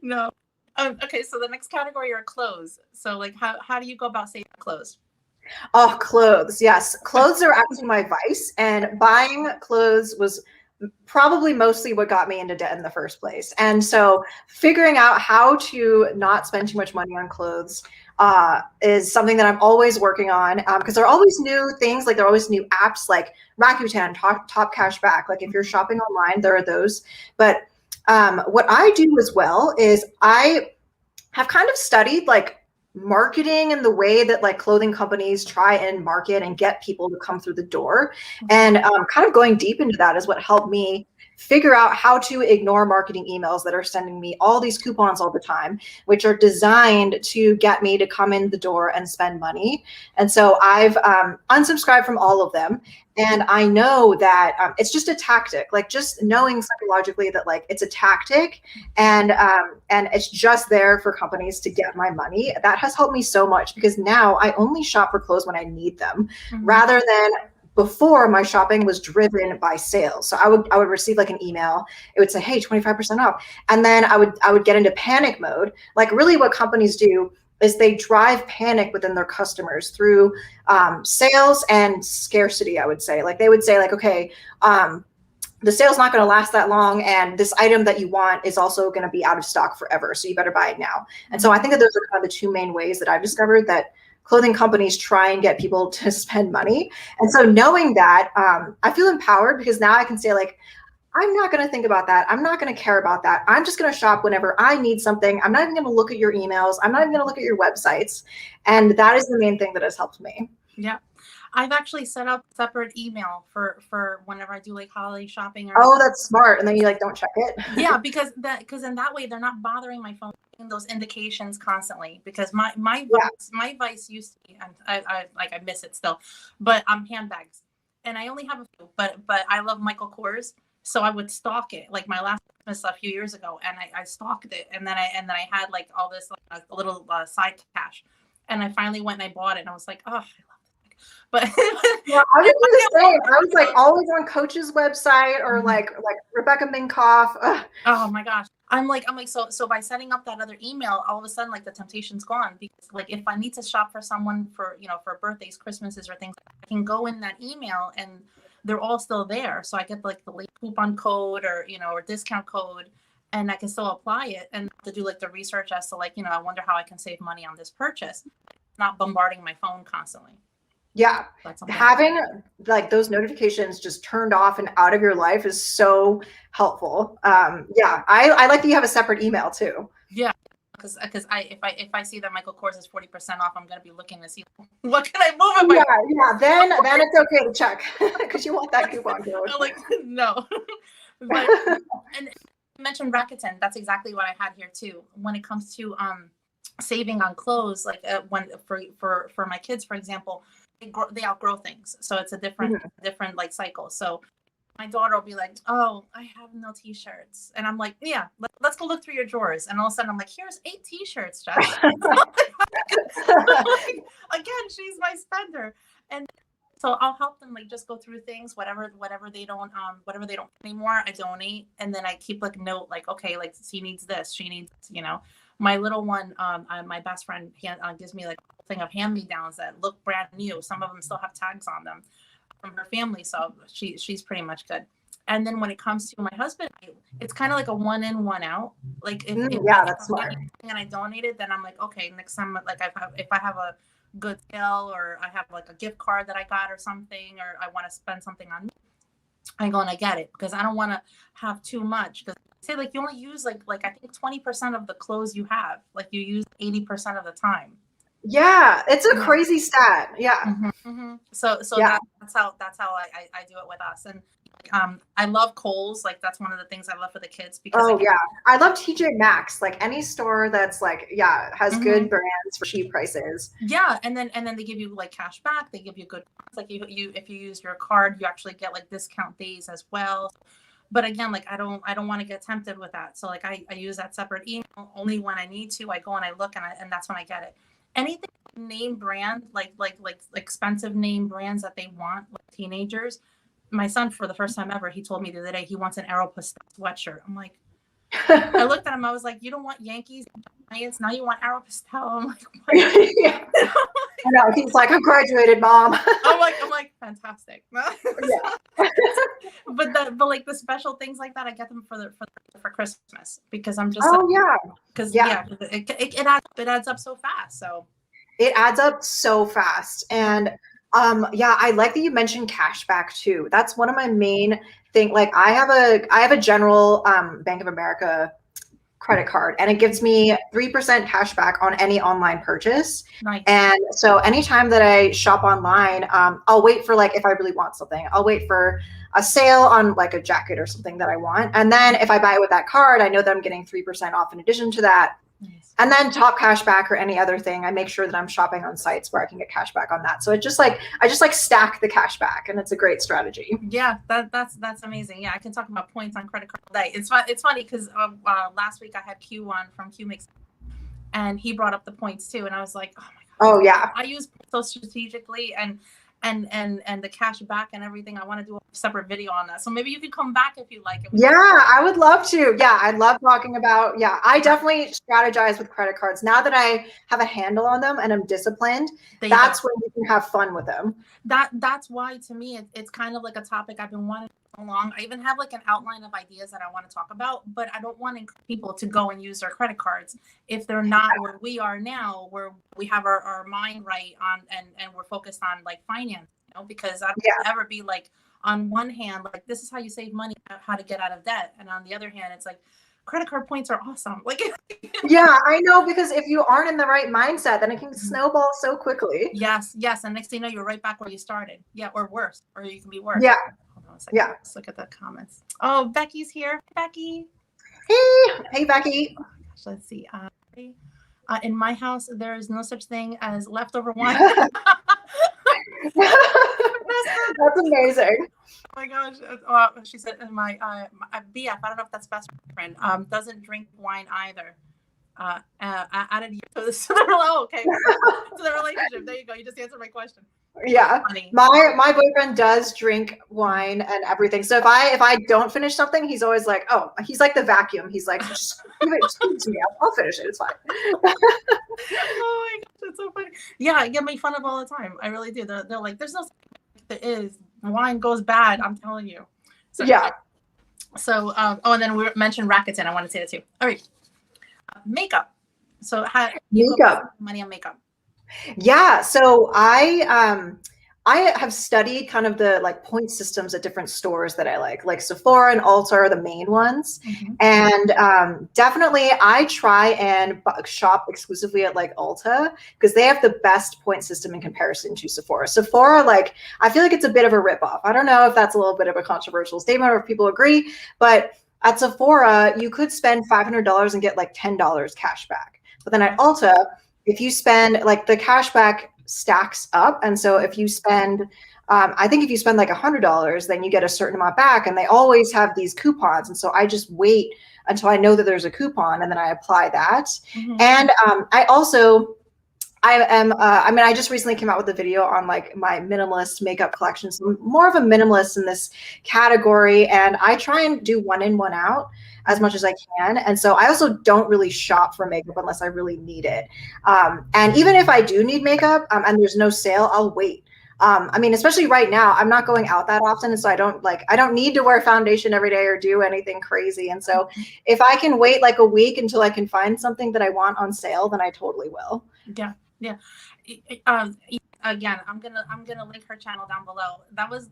No. Okay, so the next category are clothes. So like how do you go about saving clothes? Oh, clothes. Yes. Clothes are actually my vice. And buying clothes was probably mostly what got me into debt in the first place. And so figuring out how to not spend too much money on clothes is something that I'm always working on because there are always new things, like there are always new apps like Rakuten, Top Cash Back. Like if you're shopping online, there are those. But what I do as well is I have kind of studied like marketing and the way that like clothing companies try and market and get people to come through the door. And kind of going deep into that is what helped me figure out how to ignore marketing emails that are sending me all these coupons all the time, which are designed to get me to come in the door and spend money. And so I've unsubscribed from all of them. And I know that it's just a tactic, like just knowing psychologically that like it's a tactic, and it's just there for companies to get my money. That has helped me so much, because now I only shop for clothes when I need them, rather than before my shopping was driven by sales. So I would receive like an email. It would say, hey, 25% off. And then I would get into panic mode. Like really what companies do is they drive panic within their customers through sales and scarcity, I would say. Like they would say like, okay, the sale's not going to last that long, and this item that you want is also going to be out of stock forever, so you better buy it now. And so I think that those are kind of the two main ways that I've discovered that clothing companies try and get people to spend money. And so knowing that, I feel empowered, because now I can say like, I'm not going to think about that. I'm not going to care about that. I'm just going to shop whenever I need something. I'm not even going to look at your emails. I'm not even going to look at your websites. And that is the main thing that has helped me. Yeah. I've actually set up separate email for whenever I do like holiday shopping. Oh, that's smart. And then you like don't check it. Yeah, because in that way they're not bothering my phone those indications constantly. Because my vice used to be, and I miss it still, but handbags, and I only have a few, but I love Michael Kors, so I would stalk it. Like my last Christmas a few years ago, and I stalked it, and then I had like all this like, a little side cash, and I finally went and I bought it, and I was like, oh, I love it. But yeah, I was the same. I was like always on Coach's website, or like Rebecca Minkoff. Ugh. Oh my gosh. I'm like, so by setting up that other email, all of a sudden, like the temptation's gone, because like if I need to shop for someone for, for birthdays, Christmases, or things, I can go in that email and they're all still there. So I get like the late coupon code, or, or discount code, and I can still apply it and to do like the research as to like, I wonder how I can save money on this purchase, not bombarding my phone constantly. Yeah, having like those notifications just turned off and out of your life is so helpful. Yeah, I like that you have a separate email too. Yeah, because if I see that Michael Kors is 40% off, I'm gonna be looking to see what can I move. Yeah. Then it's okay to check, because you want that coupon code. I'm like, no. But and you mentioned Rakuten. That's exactly what I had here too. When it comes to saving on clothes, like when for my kids, for example. They outgrow things, so it's a different like cycle. So my daughter will be like, oh, I have no t-shirts, and I'm like, yeah, let's go look through your drawers, and all of a sudden I'm like, here's 8 t-shirts, Jess. Like, again, she's my spender, and so I'll help them like just go through things, whatever they don't anymore, I donate, and then I keep like a note like, okay, like she needs this, she needs, my little one, my best friend gives me like a thing of hand-me-downs that look brand new. Some of them still have tags on them from her family, so she's pretty much good. And then when it comes to my husband, it's kind of like a one in, one out. Like if that's smart. And I donated, then I'm like, okay, next time, like if I have a good sale, or I have like a gift card that I got or something, or I want to spend something on me, I go and I get it, because I don't want to have too much. Because say like you only use like I think 20% of the clothes you have, like you use 80% of the time. Yeah, it's a crazy stat. Yeah. So yeah. that's how I do it with us. And I love Kohl's. Like that's one of the things I love for the kids, because I love TJ Maxx. Like any store that's like has good brands for cheap prices. Yeah, and then they give you like cash back. They give you good, like you if you use your card, you actually get like discount days as well. But again, like I don't want to get tempted with that. So like I use that separate email only when I need to. I go and I look, and that's when I get it. Anything name brand, like expensive name brands that they want, like teenagers. My son, for the first time ever, he told me the other day he wants an Aeropostale sweatshirt. I'm like, I looked at him, I was like, you don't want Yankees, Giants, now you want Aeropostale. I'm like, what? Yeah. I know. He's like, I graduated, Mom. I'm like, fantastic. But like the special things like that, I get them for Christmas, because I'm just it adds up so fast. So it adds up so fast. And I like that you mentioned cashback too. That's one of my main thing. Like I have a general Bank of America credit card, and it gives me 3% cash back on any online purchase. Nice. And so anytime that I shop online, I'll wait for, like, if I really want something, I'll wait for a sale on like a jacket or something that I want. And then if I buy it with that card, I know that I'm getting 3% off in addition to that. Nice. And then top cash back or any other thing, I make sure that I'm shopping on sites where I can get cash back on that. So it just like, I just like stack the cash back, and it's a great strategy. Yeah, that's amazing. Yeah, I can talk about points on credit card all day. It's funny because last week I had Q on from Q Mix, and he brought up the points too, and I was like, oh my god. Oh yeah. I use points so strategically, and the cash back and everything. I want to do a separate video on that. So maybe you could come back if you like it. Yeah, I would love to. Yeah, I love talking about, yeah, I definitely strategize with credit cards. Now that I have a handle on them and I'm disciplined, that's when you can have fun with them. That's why, to me, it's kind of like a topic I've been wanting so long. I even have like an outline of ideas that I want to talk about, but I don't want people to go and use their credit cards if they're not where we are now, where we have our mind right on and we're focused on like finance, because I don't ever be like, on one hand, like, this is how you save money, how to get out of debt. And on the other hand, it's like, credit card points are awesome. Like, yeah, I know, because if you aren't in the right mindset, then it can snowball so quickly. Yes. And next thing you know, you're right back where you started. Yeah. Or worse, or you can be worse. Yeah. Hold on a second. Yeah. Let's look at the comments. Oh, Becky's here. Becky. Hey, Becky. Oh my gosh, let's see. In my house, there is no such thing as leftover wine. That's amazing. Oh my gosh. She said, my BF, I don't know if that's best friend, doesn't drink wine either. Added you to the relationship. There you go. You just answered my question. Yeah. My boyfriend does drink wine and everything. So if I don't finish something, he's always like, oh, he's like the vacuum. He's like, just give it to me. I'll finish it. It's fine. Oh my gosh, that's so funny. Yeah, I get made fun of all the time. I really do. They're like, there's no, there is. Wine goes bad. I'm telling you. So, yeah. So, and then we mentioned Rakuten. I want to say that too. All right. Makeup. So how makeup. Money on makeup. Yeah. So I have studied kind of the like point systems at different stores that I like Sephora and Ulta are the main ones. Mm-hmm. And definitely I try and shop exclusively at like Ulta because they have the best point system in comparison to Sephora. Sephora, like, I feel like it's a bit of a ripoff. I don't know if that's a little bit of a controversial statement or if people agree, but at Sephora, you could spend $500 and get like $10 cash back. But then at Ulta, if you spend, like, the cash back stacks up. And so if you spend, I think if you spend like $100, then you get a certain amount back, and they always have these coupons. And so I just wait until I know that there's a coupon, and then I apply that. Mm-hmm. And I just recently came out with a video on like my minimalist makeup collection. So I'm more of a minimalist in this category, and I try and do one in, one out as much as I can. And so I also don't really shop for makeup unless I really need it. And even if I do need makeup and there's no sale, I'll wait. I mean, especially right now, I'm not going out that often. And so I don't need to wear foundation every day or do anything crazy. And so if I can wait like a week until I can find something that I want on sale, then I totally will. Yeah. Yeah. Again, I'm gonna link her channel down below. That was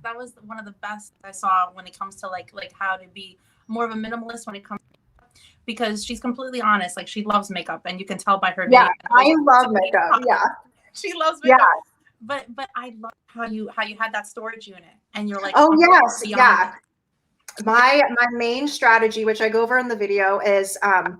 one of the best I saw when it comes to like how to be more of a minimalist when it comes to, because she's completely honest. Like, she loves makeup, and you can tell by her. Yeah, I love makeup. Yeah, she loves makeup. Yeah. But I love how you had that storage unit, and you're like, oh yes, yeah. My main strategy, which I go over in the video, is I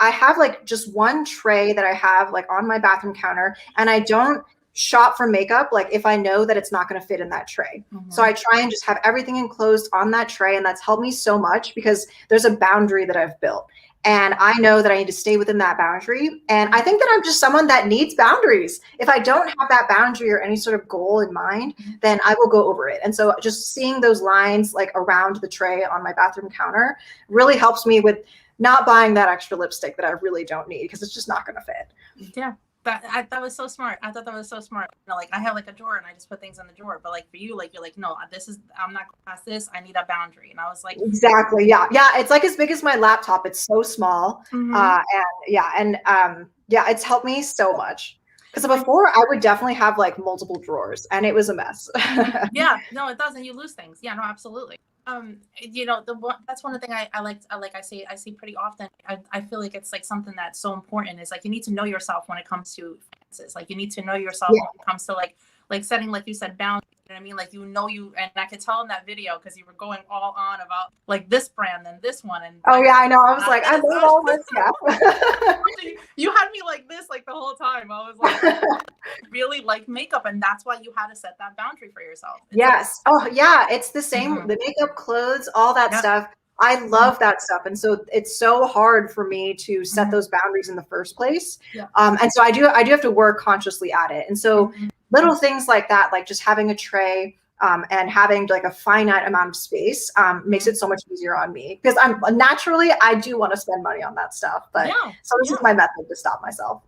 have like just one tray that I have like on my bathroom counter, and I don't shop for makeup like if I know that it's not going to fit in that tray. Mm-hmm. So I try and just have everything enclosed on that tray, and that's helped me so much because there's a boundary that I've built, and I know that I need to stay within that boundary. And I think that I'm just someone that needs boundaries. If I don't have that boundary or any sort of goal in mind, then I will go over it. And so just seeing those lines like around the tray on my bathroom counter really helps me with not buying that extra lipstick that I really don't need because it's just not going to fit. Yeah. That was so smart. I thought that was so smart. You know, like, I have like a drawer and I just put things in the drawer. But like for you, like, you're like, no, I'm not going past this. I need a boundary. And I was like, exactly. Yeah. Yeah. It's like as big as my laptop. It's so small. Mm-hmm. It's helped me so much. Because before I would definitely have like multiple drawers, and it was a mess. Yeah. No, it doesn't. You lose things. Yeah. No, absolutely. You know, that's one thing I see pretty often. I feel like it's like something that's so important is like you need to know yourself when it comes to finances. Like you need to know yourself Yeah. when it comes to like setting, like you said, boundaries. You know what I mean? Like and I could tell in that video because you were going all on about like this brand and this one and Oh yeah, I know. I was like, I this. love all this stuff. You had me like this like the whole time. I was like, really like makeup, and that's why you had to set that boundary for yourself. It's Yes. Oh yeah, it's the same. Mhm. The makeup, clothes, all that Yep. stuff. I love that stuff. And so it's so hard for me to set Mhm. those boundaries in the first place. Yeah. And so I do have to work consciously at it. And so Mhm. little things like that, like just having a tray, and having like a finite amount of space, makes it so much easier on me because I do want to spend money on that stuff. But Yeah. so this is my method to stop myself.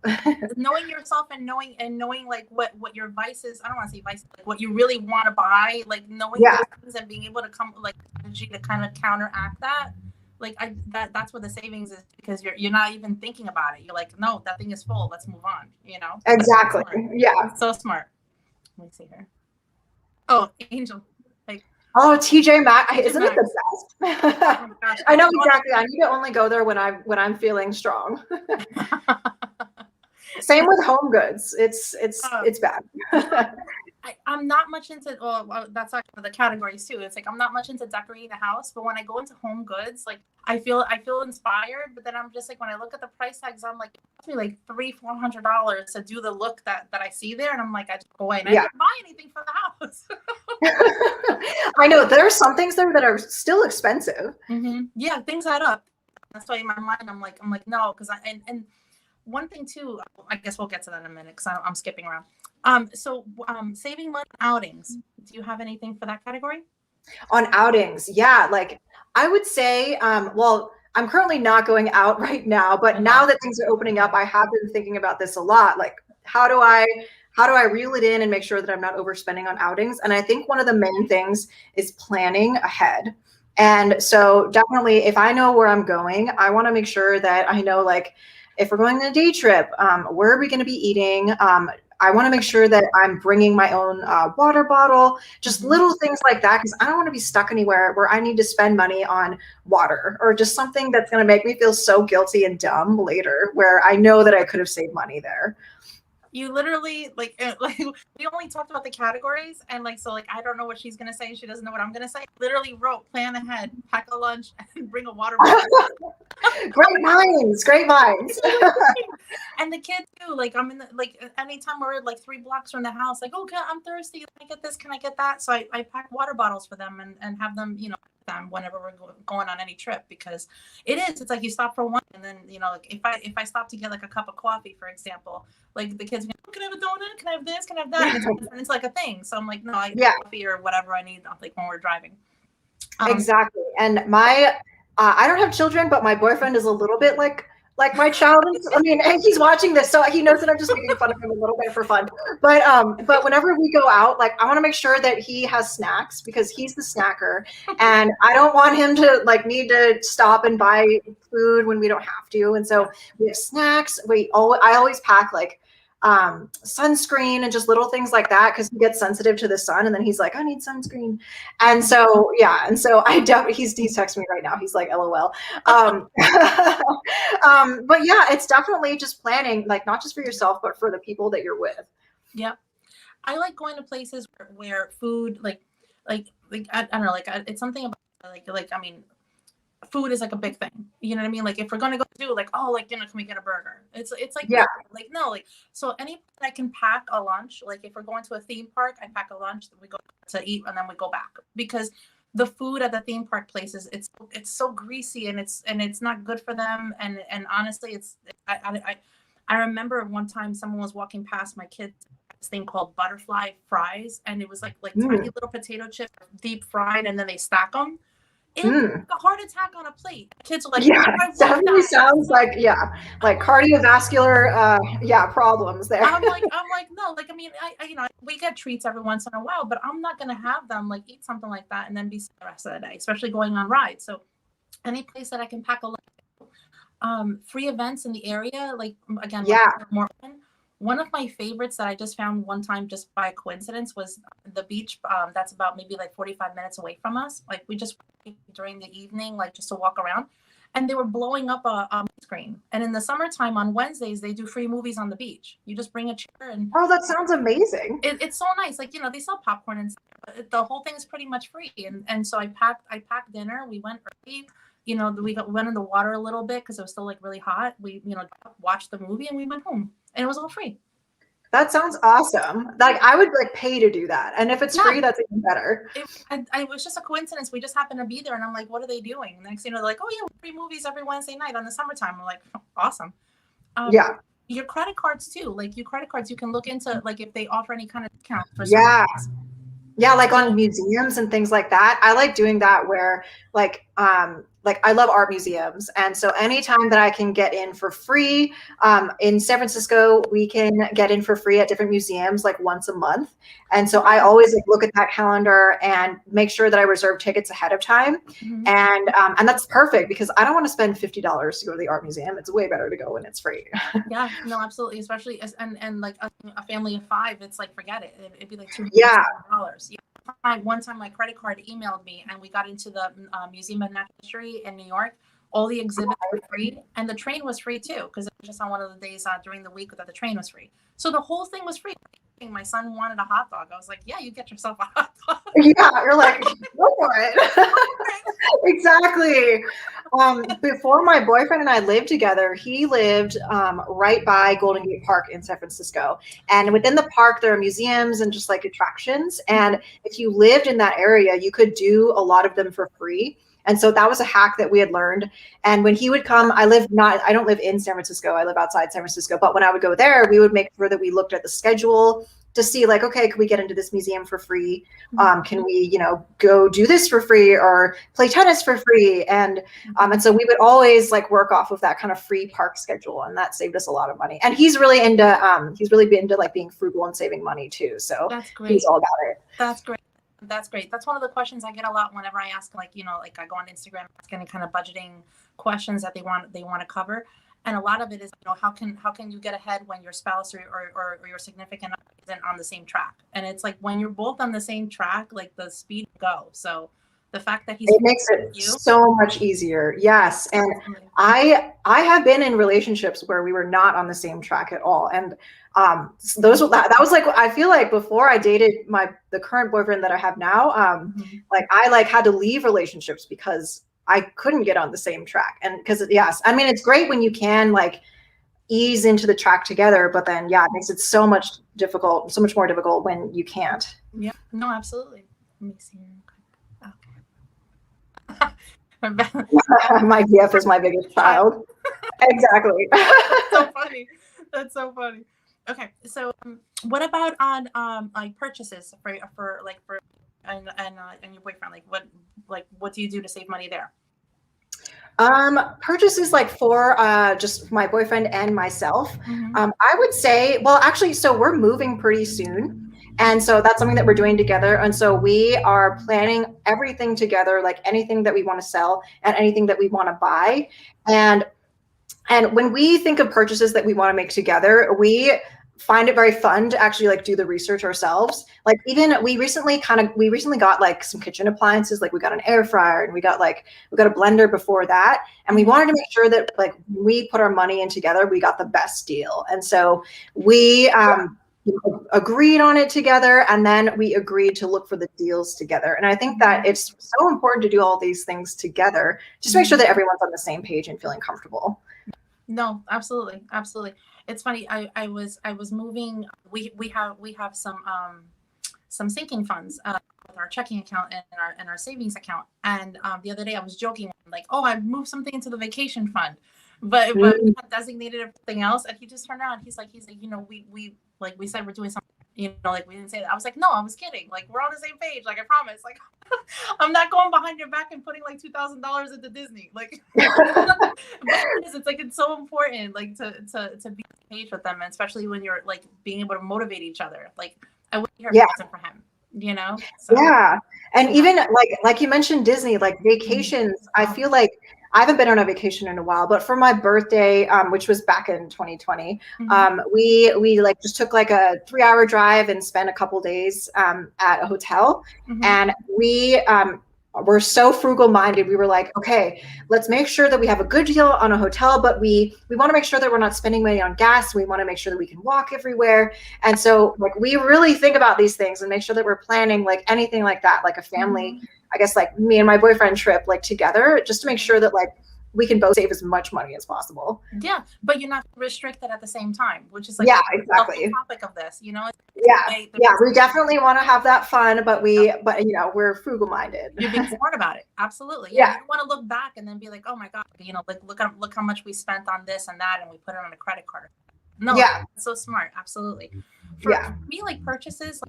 Knowing yourself and knowing like what your vices, I don't want to say vices, like what you really want to buy, like knowing Yeah. those things and being able to come like strategy to kind of counteract that. Like that's where the savings is because you're not even thinking about it. You're like, no, that thing is full. Let's move on. You know. Exactly. Yeah. So smart. Let me see here. Oh, Angel. Like, oh, TJ Maxx, isn't Maxx. it the best? Oh my gosh. I know exactly. I need to only go there when I'm feeling strong. Same with home goods. It's bad. I'm not much into, well, that's actually the categories too. It's like I'm not much into decorating the house, but when I go into home goods, like I feel inspired, but then I'm just like when I look at the price tags, I'm like, it costs me like $300-400 to do the look that I see there, and I'm like, I just go away and I didn't buy anything for the house. I know there are some things there that are still expensive. Mm-hmm. Yeah, things add up. That's why in my mind I'm like no, because and one thing too, I guess we'll get to that in a minute because I'm skipping around. So saving money on outings. Do you have anything for that category? On outings, yeah, like I would say, well, I'm currently not going out right now, but now that things are opening up, I have been thinking about this a lot. Like, how do I reel it in and make sure that I'm not overspending on outings? And I think one of the main things is planning ahead. And so definitely, if I know where I'm going, I want to make sure that I know, like, if we're going on a day trip, where are we going to be eating? I want to make sure that I'm bringing my own water bottle, just little things like that, because I don't want to be stuck anywhere where I need to spend money on water or just something that's going to make me feel so guilty and dumb later, where I know that I could have saved money there. You literally like we only talked about the categories and like so like I don't know what she's gonna say. She doesn't know what I'm gonna say. Literally wrote plan ahead, pack a lunch, and bring a water bottle. Great minds, great minds. And the kids too. Like I'm in the like anytime we're like 3 blocks from the house, like okay, I'm thirsty. Can I get this? Can I get that? So I pack water bottles for them and have them them whenever we're going on any trip because it's like you stop for one and then like if I stop to get like a cup of coffee for example, like the kids can I have a donut, can I have this, can I have that, and it's like a thing. So I'm like no, I get coffee or whatever I need like when we're driving. Exactly. And my I don't have children, but my boyfriend is a little bit like my child. I mean, and he's watching this, so he knows that I'm just making fun of him a little bit for fun. But whenever we go out, like I want to make sure that he has snacks because he's the snacker, and I don't want him to like need to stop and buy food when we don't have to. And so we have snacks. I always pack like sunscreen and just little things like that because he gets sensitive to the sun and then he's like I need sunscreen and so he's texting me right now, he's like LOL. But yeah, it's definitely just planning, like not just for yourself but for the people that you're with. I like going to places where food like I don't know, like it's something about like I mean food is like a big thing, you know what I mean? Like if we're gonna go do like can we get a burger? It's like no, like so any I can pack a lunch. Like if we're going to a theme park, I pack a lunch, we go to eat and then we go back because the food at the theme park places it's so greasy and it's not good for them and honestly I remember one time someone was walking past my kids this thing called butterfly fries and it was like tiny little potato chips deep fried and then they stack them. It was like a heart attack on a plate. Kids are like, definitely sounds like like cardiovascular problems there. I'm like no, like I mean I we get treats every once in a while, but I'm not gonna have them like eat something like that and then be sick the rest of the day, especially going on rides. So any place that I can pack a lunch, free events in the area, like again, more One of my favorites that I just found one time just by coincidence was the beach. That's about maybe like 45 minutes away from us. Like we just during the evening, like just to walk around, and they were blowing up a screen. And in the summertime on Wednesdays, they do free movies on the beach. You just bring a chair and Oh, that sounds amazing. it's so nice. Like, you know, they sell popcorn and stuff, but the whole thing is pretty much free. And so I packed dinner. We went early. You know, went in the water a little bit because it was still like really hot. We, you know, watched the movie and we went home, and it was all free. That sounds awesome. Like I would like pay to do that. And if it's free, that's even better. It was just a coincidence. We just happened to be there, and I'm like, what are they doing? Next thing you know, they're like, oh yeah, free movies every Wednesday night on the summertime. I'm like, awesome. Yeah. Your credit cards too. Like your credit cards, you can look into like if they offer any kind of discount for Yeah. things. Yeah, like on museums and things like that. I like doing that where like I love art museums. And so anytime that I can get in for free, in San Francisco, we can get in for free at different museums like once a month. And so I always like look at that calendar and make sure that I reserve tickets ahead of time. Mm-hmm. And that's perfect because I don't want to spend $50 to go to the art museum. It's way better to go when it's free. Yeah, no, absolutely. Especially and like a family of 5, it's like, forget it. It'd be like $200. Yeah. One time my credit card emailed me and we got into the Museum of Natural History in New York. All the exhibits were free and the train was free too, because it was just on one of the days during the week that the train was free. So the whole thing was free. My son wanted a hot dog. I was like, yeah, you get yourself a hot dog. Yeah, you're like, go for it. Exactly. Before my boyfriend and I lived together, he lived right by Golden Gate Park in San Francisco. And within the park, there are museums and just like attractions. And if you lived in that area, you could do a lot of them for free. And so that was a hack that we had learned. And when he would come, I don't live in San Francisco. I live outside San Francisco. But when I would go there, we would make sure that we looked at the schedule to see like, okay, can we get into this museum for free? Can we, you know, go do this for free or play tennis for free? And so we would always like work off of that kind of free park schedule, and that saved us a lot of money. And he's really into like being frugal and saving money too. So that's great. He's all about it. That's great. That's great. That's one of the questions I get a lot whenever I ask, like, you know, like I go on Instagram, ask any kind of budgeting questions that they want to cover. And a lot of it is, you know, how can you get ahead when your spouse or your significant other isn't on the same track? And it's like when you're both on the same track, like the speed go. So the fact that it makes it so much easier. Yes. And I have been in relationships where we were not on the same track at all. And that was like, I feel like before I dated the current boyfriend that I have now, like I like had to leave relationships because I couldn't get on the same track. And because yes, I mean, it's great when you can like ease into the track together, but then yeah, it makes it so much more difficult when you can't. Yeah, no, absolutely. Let me see. Okay. My BF is my biggest child. Exactly. That's so funny. That's so funny. Okay, so what about on like purchases for and your boyfriend? What do you do to save money there? Purchases like for just my boyfriend and myself. I would say, well, actually, so we're moving pretty soon. And so that's something that we're doing together. And so we are planning everything together, like anything that we want to sell and anything that we want to buy. And when we think of purchases that we want to make together, we find it very fun to actually like do the research ourselves. Like even we recently got like some kitchen appliances, like we got an air fryer and we got a blender before that. And we wanted to make sure that like when we put our money in together, we got the best deal. And so we agreed on it together, and then we agreed to look for the deals together. And I think that it's so important to do all these things together, just to make sure that everyone's on the same page and feeling comfortable. No, absolutely. Absolutely. It's funny. I was moving. We have some sinking funds with our checking account and our savings account. And the other day I was joking, like, oh, I moved something into the vacation fund, but we had designated everything else. And he just turned around. He's like, you know, we said we're doing something, you know, like we didn't say that. I was like, no, I was kidding. Like, we're on the same page. Like, I promise. Like, I'm not going behind your back and putting like $2,000 into Disney. Like, it's like, it's so important, like to be on the page with them, and especially when you're like being able to motivate each other. Like, I wouldn't hear if it wasn't for him, you know? So, yeah. And even like you mentioned Disney, like vacations, I feel like I haven't been on a vacation in a while, but for my birthday, which was back in 2020, we like just took like a 3-hour drive and spent a couple days at a hotel. And we were so frugal minded. We were like, okay, let's make sure that we have a good deal on a hotel, but we want to make sure that we're not spending money on gas. We want to make sure that we can walk everywhere. And so like we really think about these things and make sure that we're planning like anything like that, like a family, I guess like me and my boyfriend trip like together, just to make sure that like we can both save as much money as possible. Yeah, but you're not restricted at the same time, which is like exactly the topic of this, you know. We definitely want to have that fun, but you know, we're frugal minded. You're being smart about it. Absolutely. You don't want to look back and then be like, oh my god, you know, like look how much we spent on this and that, and we put it on a credit card. No, it's so smart. Absolutely. For me, like purchases,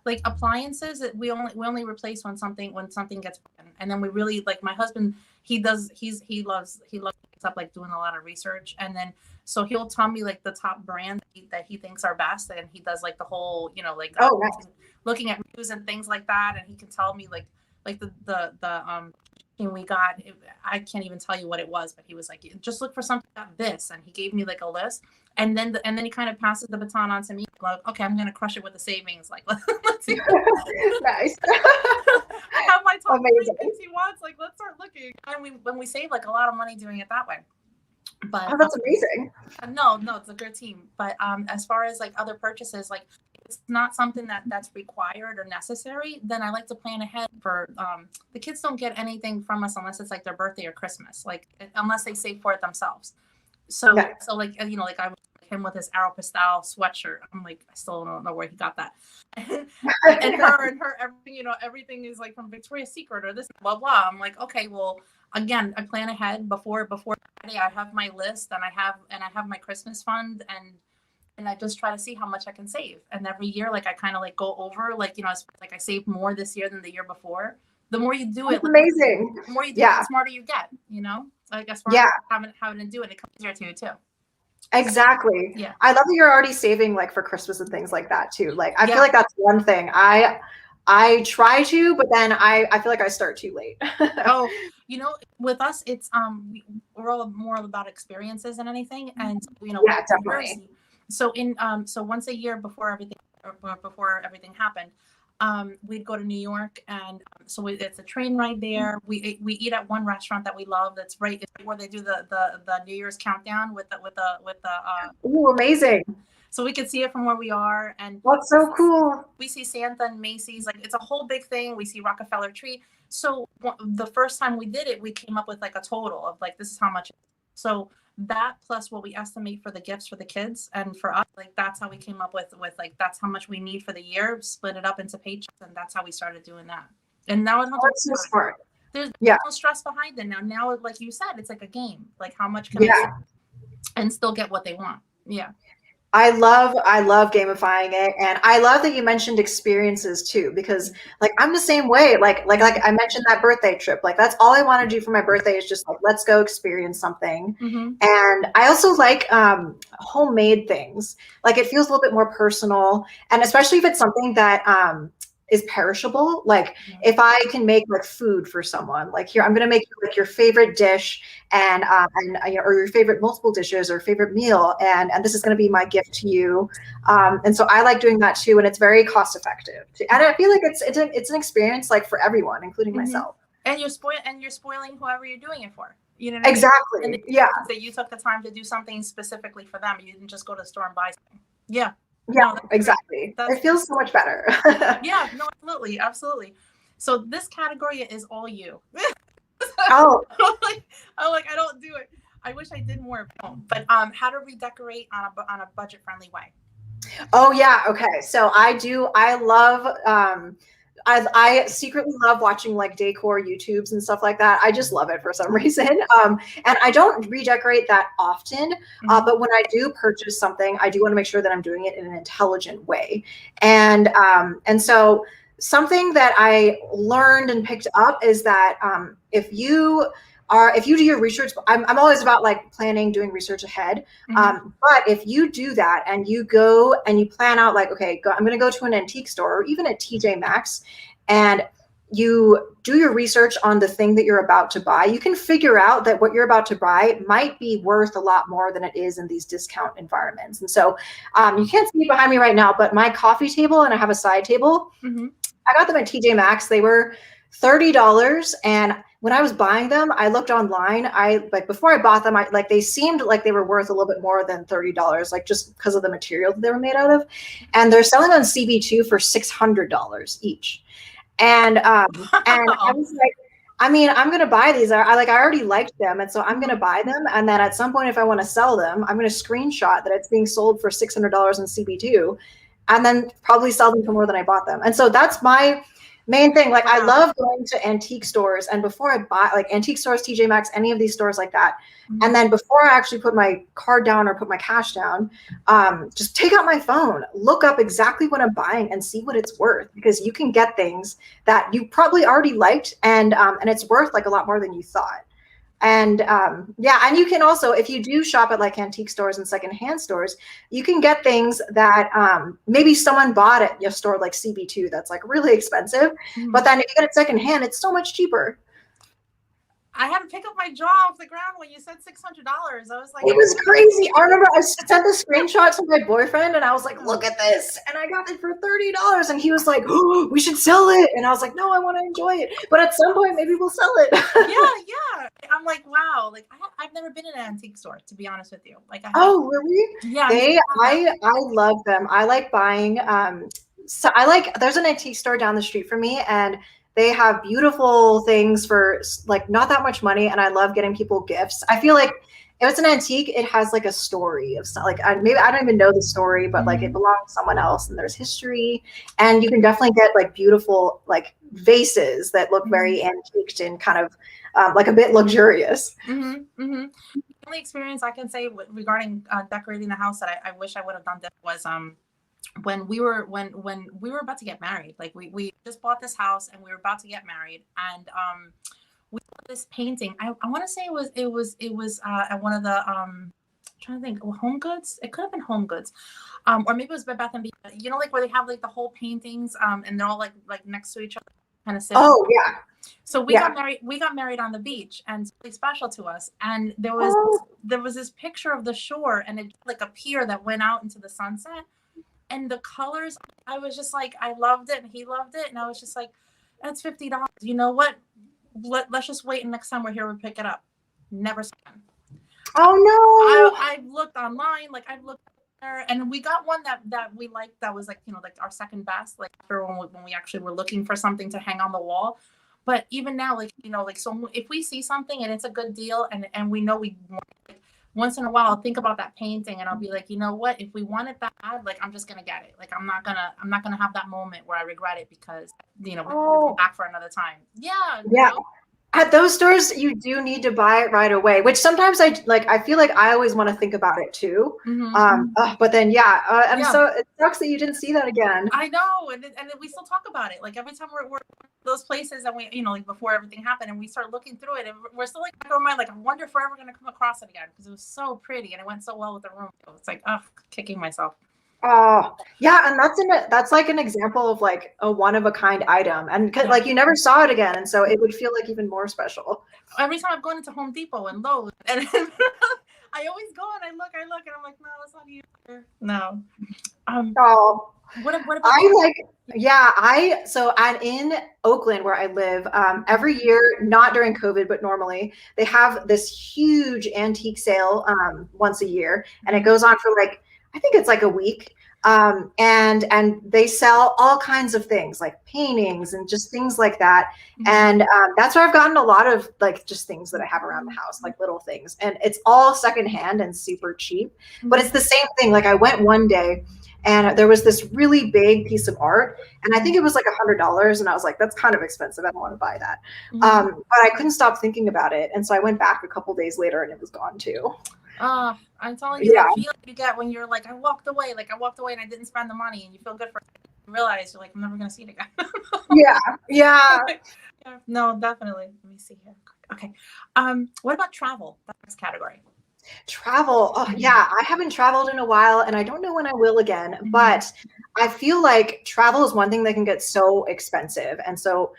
like appliances, we only replace when something gets broken. And then we really, like my husband, he loves up like doing a lot of research, and then so he'll tell me like the top brands that he thinks are best, and he does like the whole, you know, like looking at reviews and things like that, and he can tell me like the thing we got, I can't even tell you what it was, but he was like, just look for something like this, and he gave me like a list, and then he kind of passes the baton on to me, like, okay, I'm gonna crush it with the savings, like let's see. Nice. I have my top 3 things he wants, like let's start looking, and when we save like a lot of money doing it that way. But that's amazing. No, it's a good team. But as far as like other purchases, like it's not something that's required or necessary, then I like to plan ahead for the kids don't get anything from us unless it's like their birthday or Christmas, like unless they save for it themselves. So like, you know, like I was like him with his Aeropostale sweatshirt. I'm like, I still don't know where he got that. and her everything, you know, everything is like from Victoria's Secret or this blah blah. I'm like, okay, well, again, I plan ahead before Friday. I have my list, and I have my Christmas fund, and I just try to see how much I can save. And every year, like I kind of like go over, like, you know, like I saved more this year than the year before. The more you do it, amazing. The more you do it, the smarter you get, you know, like as far as having to do it, it comes easier to you too. Exactly. Yeah. I love that you're already saving like for Christmas and things like that too. Like, I feel like that's one thing I try to, but then I feel like I start too late. Oh, you know, with us, it's we're all more about experiences than anything, and you know, definitely. So so once a year before everything happened, we'd go to New York, and so it's a train ride there. We eat at one restaurant that we love. That's right where they do the New Year's countdown with the. Ooh, amazing. So we could see it from where we are, and that's so cool. We see Santa and Macy's, like it's a whole big thing. We see Rockefeller Tree. So the first time we did it, we came up with like a total of like, this is how much. So that plus what we estimate for the gifts for the kids and for us, like that's how we came up with like, that's how much we need for the year, split it up into paychecks, and that's how we started doing that. And now it's so smart. There's no stress behind it now, like you said, it's like a game. Like how much can I and still get what they want. Yeah. I love gamifying it, and I love that you mentioned experiences too, because like I'm the same way. Like I mentioned that birthday trip. Like that's all I want to do for my birthday is just like, let's go experience something. And I also like homemade things. Like it feels a little bit more personal, and especially if it's something that is perishable. Like if I can make like food for someone, like here, I'm going to make like your favorite dish and or your favorite multiple dishes or favorite meal. And this is going to be my gift to you. And so I like doing that too. And it's very cost effective. And I feel like it's an experience like for everyone, including myself. And you're spoiling whoever you're doing it for. You know what exactly. I mean? That you took the time to do something specifically for them. You didn't just go to the store and buy something. Yeah. Yeah, no, exactly. It feels so much better. Yeah, no, absolutely. So this category is all you. Oh. I'm like, I don't do it. I wish I did more, but how to redecorate on a budget friendly way. Oh yeah, okay. So I love I secretly love watching like decor YouTubes and stuff like that. I just love it for some reason. And I don't redecorate that often, but when I do purchase something, I do want to make sure that I'm doing it in an intelligent way. And so something that I learned and picked up is that if you do your research, I'm always about like planning, doing research ahead. But if you do that and you go and you plan out like, okay, I'm going to go to an antique store or even a TJ Maxx, and you do your research on the thing that you're about to buy, you can figure out that what you're about to buy might be worth a lot more than it is in these discount environments. And so you can't see behind me right now, but my coffee table, and I have a side table, I got them at TJ Maxx. They were $30. And when I was buying them, I looked online. Before I bought them, they seemed like they were worth a little bit more than $30, like just because of the material that they were made out of. And they're selling on CB2 for $600 each. And I was like, I mean, I'm going to buy these. I already liked them. And so I'm going to buy them. And then at some point, if I want to sell them, I'm going to screenshot that it's being sold for $600 in CB2, and then probably sell them for more than I bought them. And so that's my main thing. Like, I love going to antique stores, and before I buy, like antique stores, TJ Maxx, any of these stores like that. And then before I actually put my card down or put my cash down, just take out my phone, look up exactly what I'm buying and see what it's worth, because you can get things that you probably already liked, and it's worth like a lot more than you thought. And and you can also, if you do shop at like antique stores and secondhand stores, you can get things that maybe someone bought at a store like CB2 that's like really expensive, but then if you get it secondhand, it's so much cheaper. I had to pick up my jaw off the ground when you said $600. I was like, it was crazy. I remember I sent the screenshot to my boyfriend, and I was like, look at this. And I got it for $30. And he was like, oh, we should sell it. And I was like, no, I want to enjoy it. But at some point, maybe we'll sell it. yeah. I'm like, wow. Like, I've never been in an antique store, to be honest with you. Like, oh, really? Yeah. I love them. I like buying. There's an antique store down the street from me, and they have beautiful things for like not that much money, and I love getting people gifts. I feel like if it's an antique, it has like a story of stuff. Like maybe I don't even know the story, but like it belongs to someone else, and there's history. And you can definitely get like beautiful like vases that look very antiqued and kind of like a bit luxurious. The only experience I can say regarding decorating the house that I wish I would have done that was when we were about to get married. Like we just bought this house and we were about to get married, and we saw this painting. I want to say it was at one of the I'm trying to think, Home Goods. It could have been Home Goods, or maybe it was Bed Bath & Beyond. You know, like where they have like the whole paintings, and they're all like next to each other, kind of sitting. Oh yeah. So we got married. We got married on the beach, and it's really special to us. And there was this picture of the shore, and it like a pier that went out into the sunset. And the colors, I was just like, I loved it, and he loved it, and I was just like, that's $50. You know what? Let's just wait, and next time we're here, we'll pick it up. Never saw it. Oh no! I looked online, like I've looked there, and we got one that we liked. That was like, you know, like our second best. Like after when we actually were looking for something to hang on the wall. But even now, like, you know, like, so if we see something and it's a good deal, and we know we want it, once in a while, I'll think about that painting, and I'll be like, you know what? If we want it that bad, like, I'm just gonna get it. Like, I'm not gonna have that moment where I regret it because, you know, we'll come back for another time. Yeah. Yeah. You know? At those stores, you do need to buy it right away, which sometimes I feel like I always want to think about it too. But then, so it sucks that you didn't see that again. I know. And we still talk about it. Like every time we're those places, and we, you know, like before everything happened, and we start looking through it, and we're still like, in our mind, like, I wonder if we're ever going to come across it again, because it was so pretty and it went so well with the room. It's like, kicking myself. Oh yeah, and that's like an example of like a one-of-a-kind item, and like you never saw it again, and so it would feel like even more special. Every time I've gone into Home Depot and Lowe's, and I always go and I look, and I'm like, no, that's not here. No. What about I'm in Oakland where I live. Every year, not during COVID, but normally, they have this huge antique sale once a year, and it goes on for like, I think it's like a week. And they sell all kinds of things like paintings and just things like that. And that's where I've gotten a lot of like just things that I have around the house, like little things. And it's all secondhand and super cheap, but it's the same thing. Like I went one day and there was this really big piece of art, and I think it was like $100. And I was like, that's kind of expensive. I don't want to buy that. But I couldn't stop thinking about it. And so I went back a couple days later and it was gone too. I'm telling you, that feeling you get when you're like, I walked away and I didn't spend the money, and you feel good for it. You realize you're like, I'm never going to see it again. Yeah. No, definitely. Let me see here. Okay. What about travel? That's the next category. Travel. Oh yeah, I haven't traveled in a while, and I don't know when I will again, but I feel like travel is one thing that can get so expensive. And so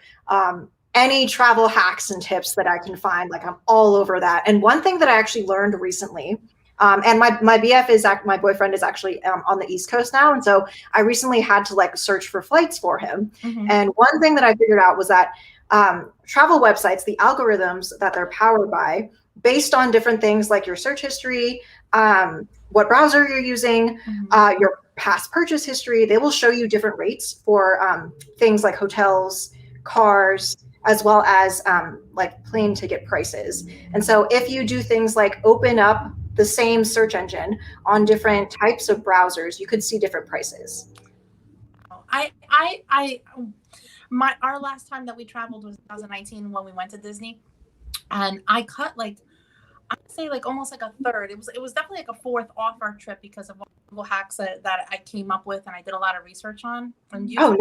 any travel hacks and tips that I can find, like I'm all over that. And one thing that I actually learned recently, and my BF is my boyfriend is actually on the East Coast now. And so I recently had to like search for flights for him. And one thing that I figured out was that travel websites, the algorithms that they're powered by, based on different things like your search history, what browser you're using, your past purchase history, they will show you different rates for things like hotels, cars, as well as like plane ticket prices. And so if you do things like open up the same search engine on different types of browsers, you could see different prices. Our last time that we traveled was 2019 when we went to Disney, and I cut like, I'd say like almost like a third. It was definitely like a fourth off our trip because of all the Google hacks that I came up with and I did a lot of research on. And YouTube,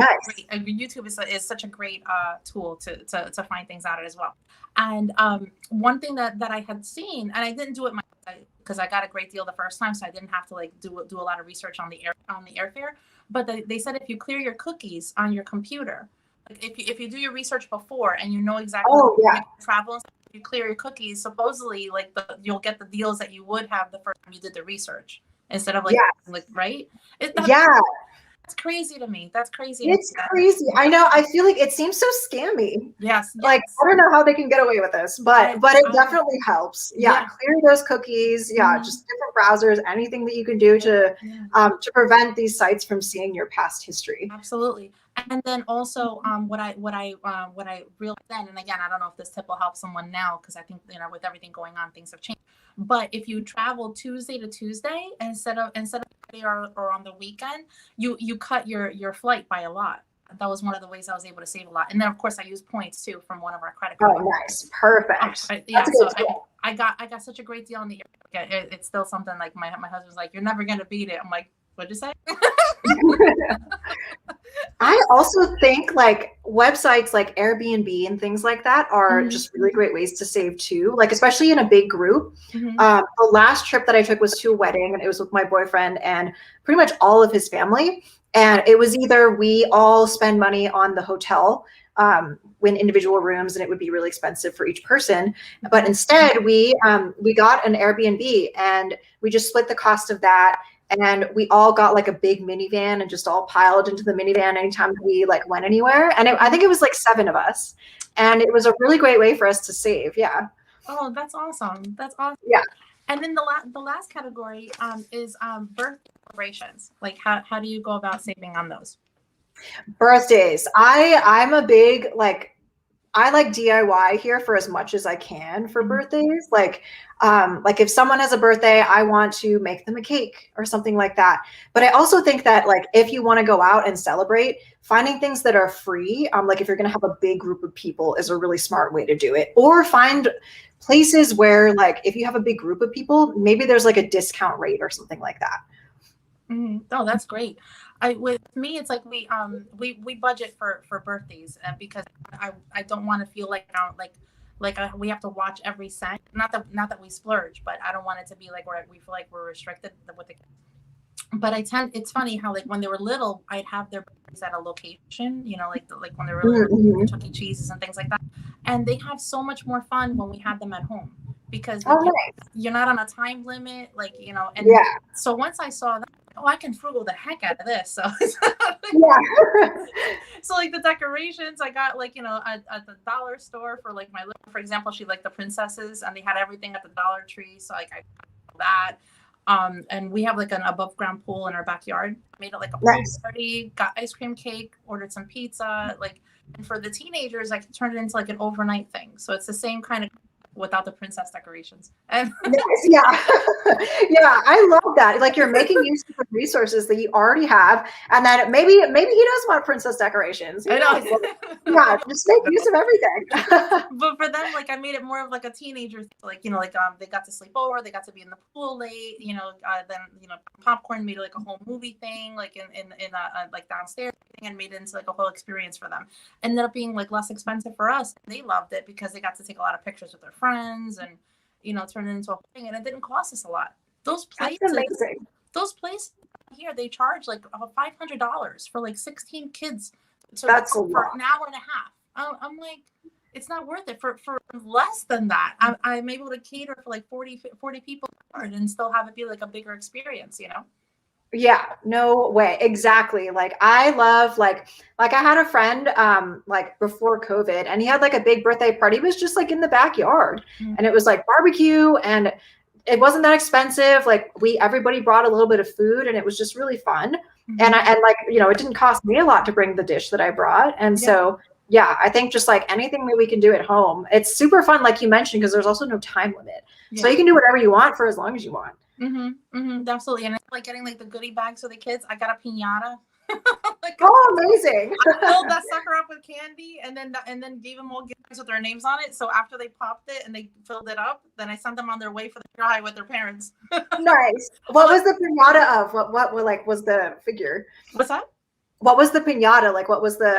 YouTube is such a great tool to find things out as well. And one thing that I had seen, and I didn't do it myself because I got a great deal the first time, so I didn't have to like do a lot of research on the airfare. But they said if you clear your cookies on your computer, like if you do your research before and you know exactly where you travel, you clear your cookies, supposedly like you'll get the deals that you would have the first time you did the research instead of like right? That's crazy to me. That's crazy. It's crazy. I know. I feel like it seems so scammy. Yes. Like I don't know how they can get away with this, but it definitely helps. Clear those cookies. Just different browsers, anything that you can do to prevent these sites from seeing your past history. Absolutely. And then also what I realized then, and again, I don't know if this tip will help someone now because I think with everything going on, things have changed. But if you travel Tuesday to Tuesday instead of Friday or on the weekend, you cut your flight by a lot. That was one of the ways I was able to save a lot. And then of course I used points too from one of our credit cards. Oh, nice, perfect. I got such a great deal on the air. It's still something like my husband's like, you're never gonna beat it. I'm like, what'd you say? I also think like websites like Airbnb and things like that are just really great ways to save too, like especially in a big group. The last trip that I took was to a wedding, and it was with my boyfriend and pretty much all of his family. And it was either we all spend money on the hotel in individual rooms, and it would be really expensive for each person. But instead, we got an Airbnb, and we just split the cost of that. And we all got like a big minivan and just all piled into the minivan anytime we like went anywhere. And I think it was like 7 of us. And it was a really great way for us to save. Yeah. Oh, that's awesome. That's awesome. Yeah. And then the last category is birthday celebrations. Like how do you go about saving on those? Birthdays. I'm a big I like DIY here for as much as I can for birthdays. Like if someone has a birthday, I want to make them a cake or something like that. But I also think that like if you want to go out and celebrate, finding things that are free, like if you're going to have a big group of people, is a really smart way to do it. Or find places where like if you have a big group of people, maybe there's like a discount rate or something like that. Oh, that's great. With me, it's like we budget for birthdays because I don't want to feel like we have to watch every cent. Not that we splurge, but I don't want it to be like we feel like we're restricted with the. But it's funny how like when they were little, I'd have their birthdays at a location, like when they were little, Chuck E. Cheese's and things like that, and they have so much more fun when we had them at home because you're not on a time limit, and so once I saw that. Oh, I can frugal the heck out of this. So, so like the decorations I got at the dollar store for like for example, she liked the princesses and they had everything at the Dollar Tree. So like I got that. And we have like an above ground pool in our backyard. Made it like a pool party, got ice cream cake, ordered some pizza. And for the teenagers, I could turn it into like an overnight thing. So it's the same kind of without the princess decorations. And yeah, I love that. Like you're making use of the resources that you already have, and then maybe he does want princess decorations. I know. Yeah, just make use of everything. But for them, like I made it more of like a teenager, they got to sleep over, they got to be in the pool late, then popcorn, made it like a whole movie thing, like in like downstairs, and made it into like a whole experience for them. Ended up being like less expensive for us. They loved it because they got to take a lot of pictures with their friends and turn it into a thing, and it didn't cost us a lot. Those places here they charge like $500 for like 16 kids That's a for lot. an hour and a half. I'm like, it's not worth it for less than that. I'm able to cater for like 40 people and still have it be like a bigger experience, you know? Yeah, no way. Exactly. Like I love like I had a friend like before COVID, and he had like a big birthday party. It was just like in the backyard, and it was like barbecue, and it wasn't that expensive. Like everybody brought a little bit of food, and it was just really fun. And like, you know, it didn't cost me a lot to bring the dish that I brought. And so yeah, I think just like anything that we can do at home, it's super fun, like you mentioned, because there's also no time limit. So you can do whatever you want for as long as you want. Absolutely. And it's like getting like the goodie bags for the kids. I got a piñata. Like, oh, amazing. I filled that sucker up with candy and then gave them all gifts with their names on it. So after they popped it and they filled it up, then I sent them on their way for the dry with their parents. Nice. What was the piñata of? What like was the figure? What's that? What was the piñata? Like what was the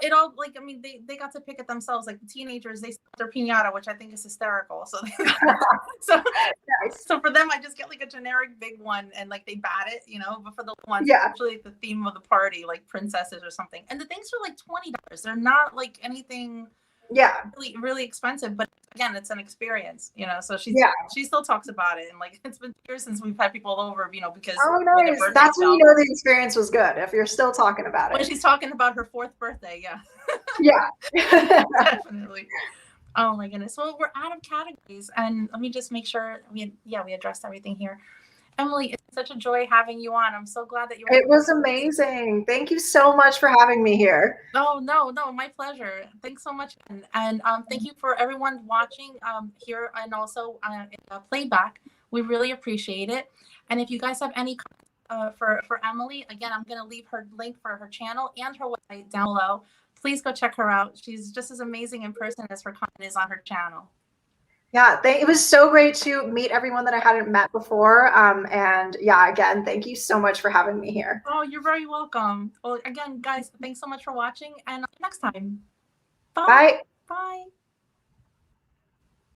it all like, I mean, they got to pick it themselves. Like the teenagers, they set their piñata, which I think is hysterical. So so nice. So for them, I just get like a generic big one and like they bat it, you know, but for the ones actually the theme of the party, like princesses or something. And the things are like $20. They're not like anything really, really expensive, but again, it's an experience, you know. So she still talks about it, and like it's been years since we've had people over, you know, because nice. That's when you know the experience was good, if you're still talking about it. When she's talking about her 4th birthday, definitely. Oh my goodness. Well, we're out of categories, and let me just make sure we addressed everything here. Emily, it's such a joy having you on. I'm so glad that you were. It was amazing. Thank you so much for having me here. Oh, no, my pleasure. Thanks so much. And thank you for everyone watching here and also playback. We really appreciate it. And if you guys have any for Emily, again, I'm going to leave her link for her channel and her website down below. Please go check her out. She's just as amazing in person as her content is on her channel. Yeah, it was so great to meet everyone that I hadn't met before. And yeah, again, thank you so much for having me here. Oh, you're very welcome. Well, again, guys, thanks so much for watching, and next time. Bye. Bye. Bye.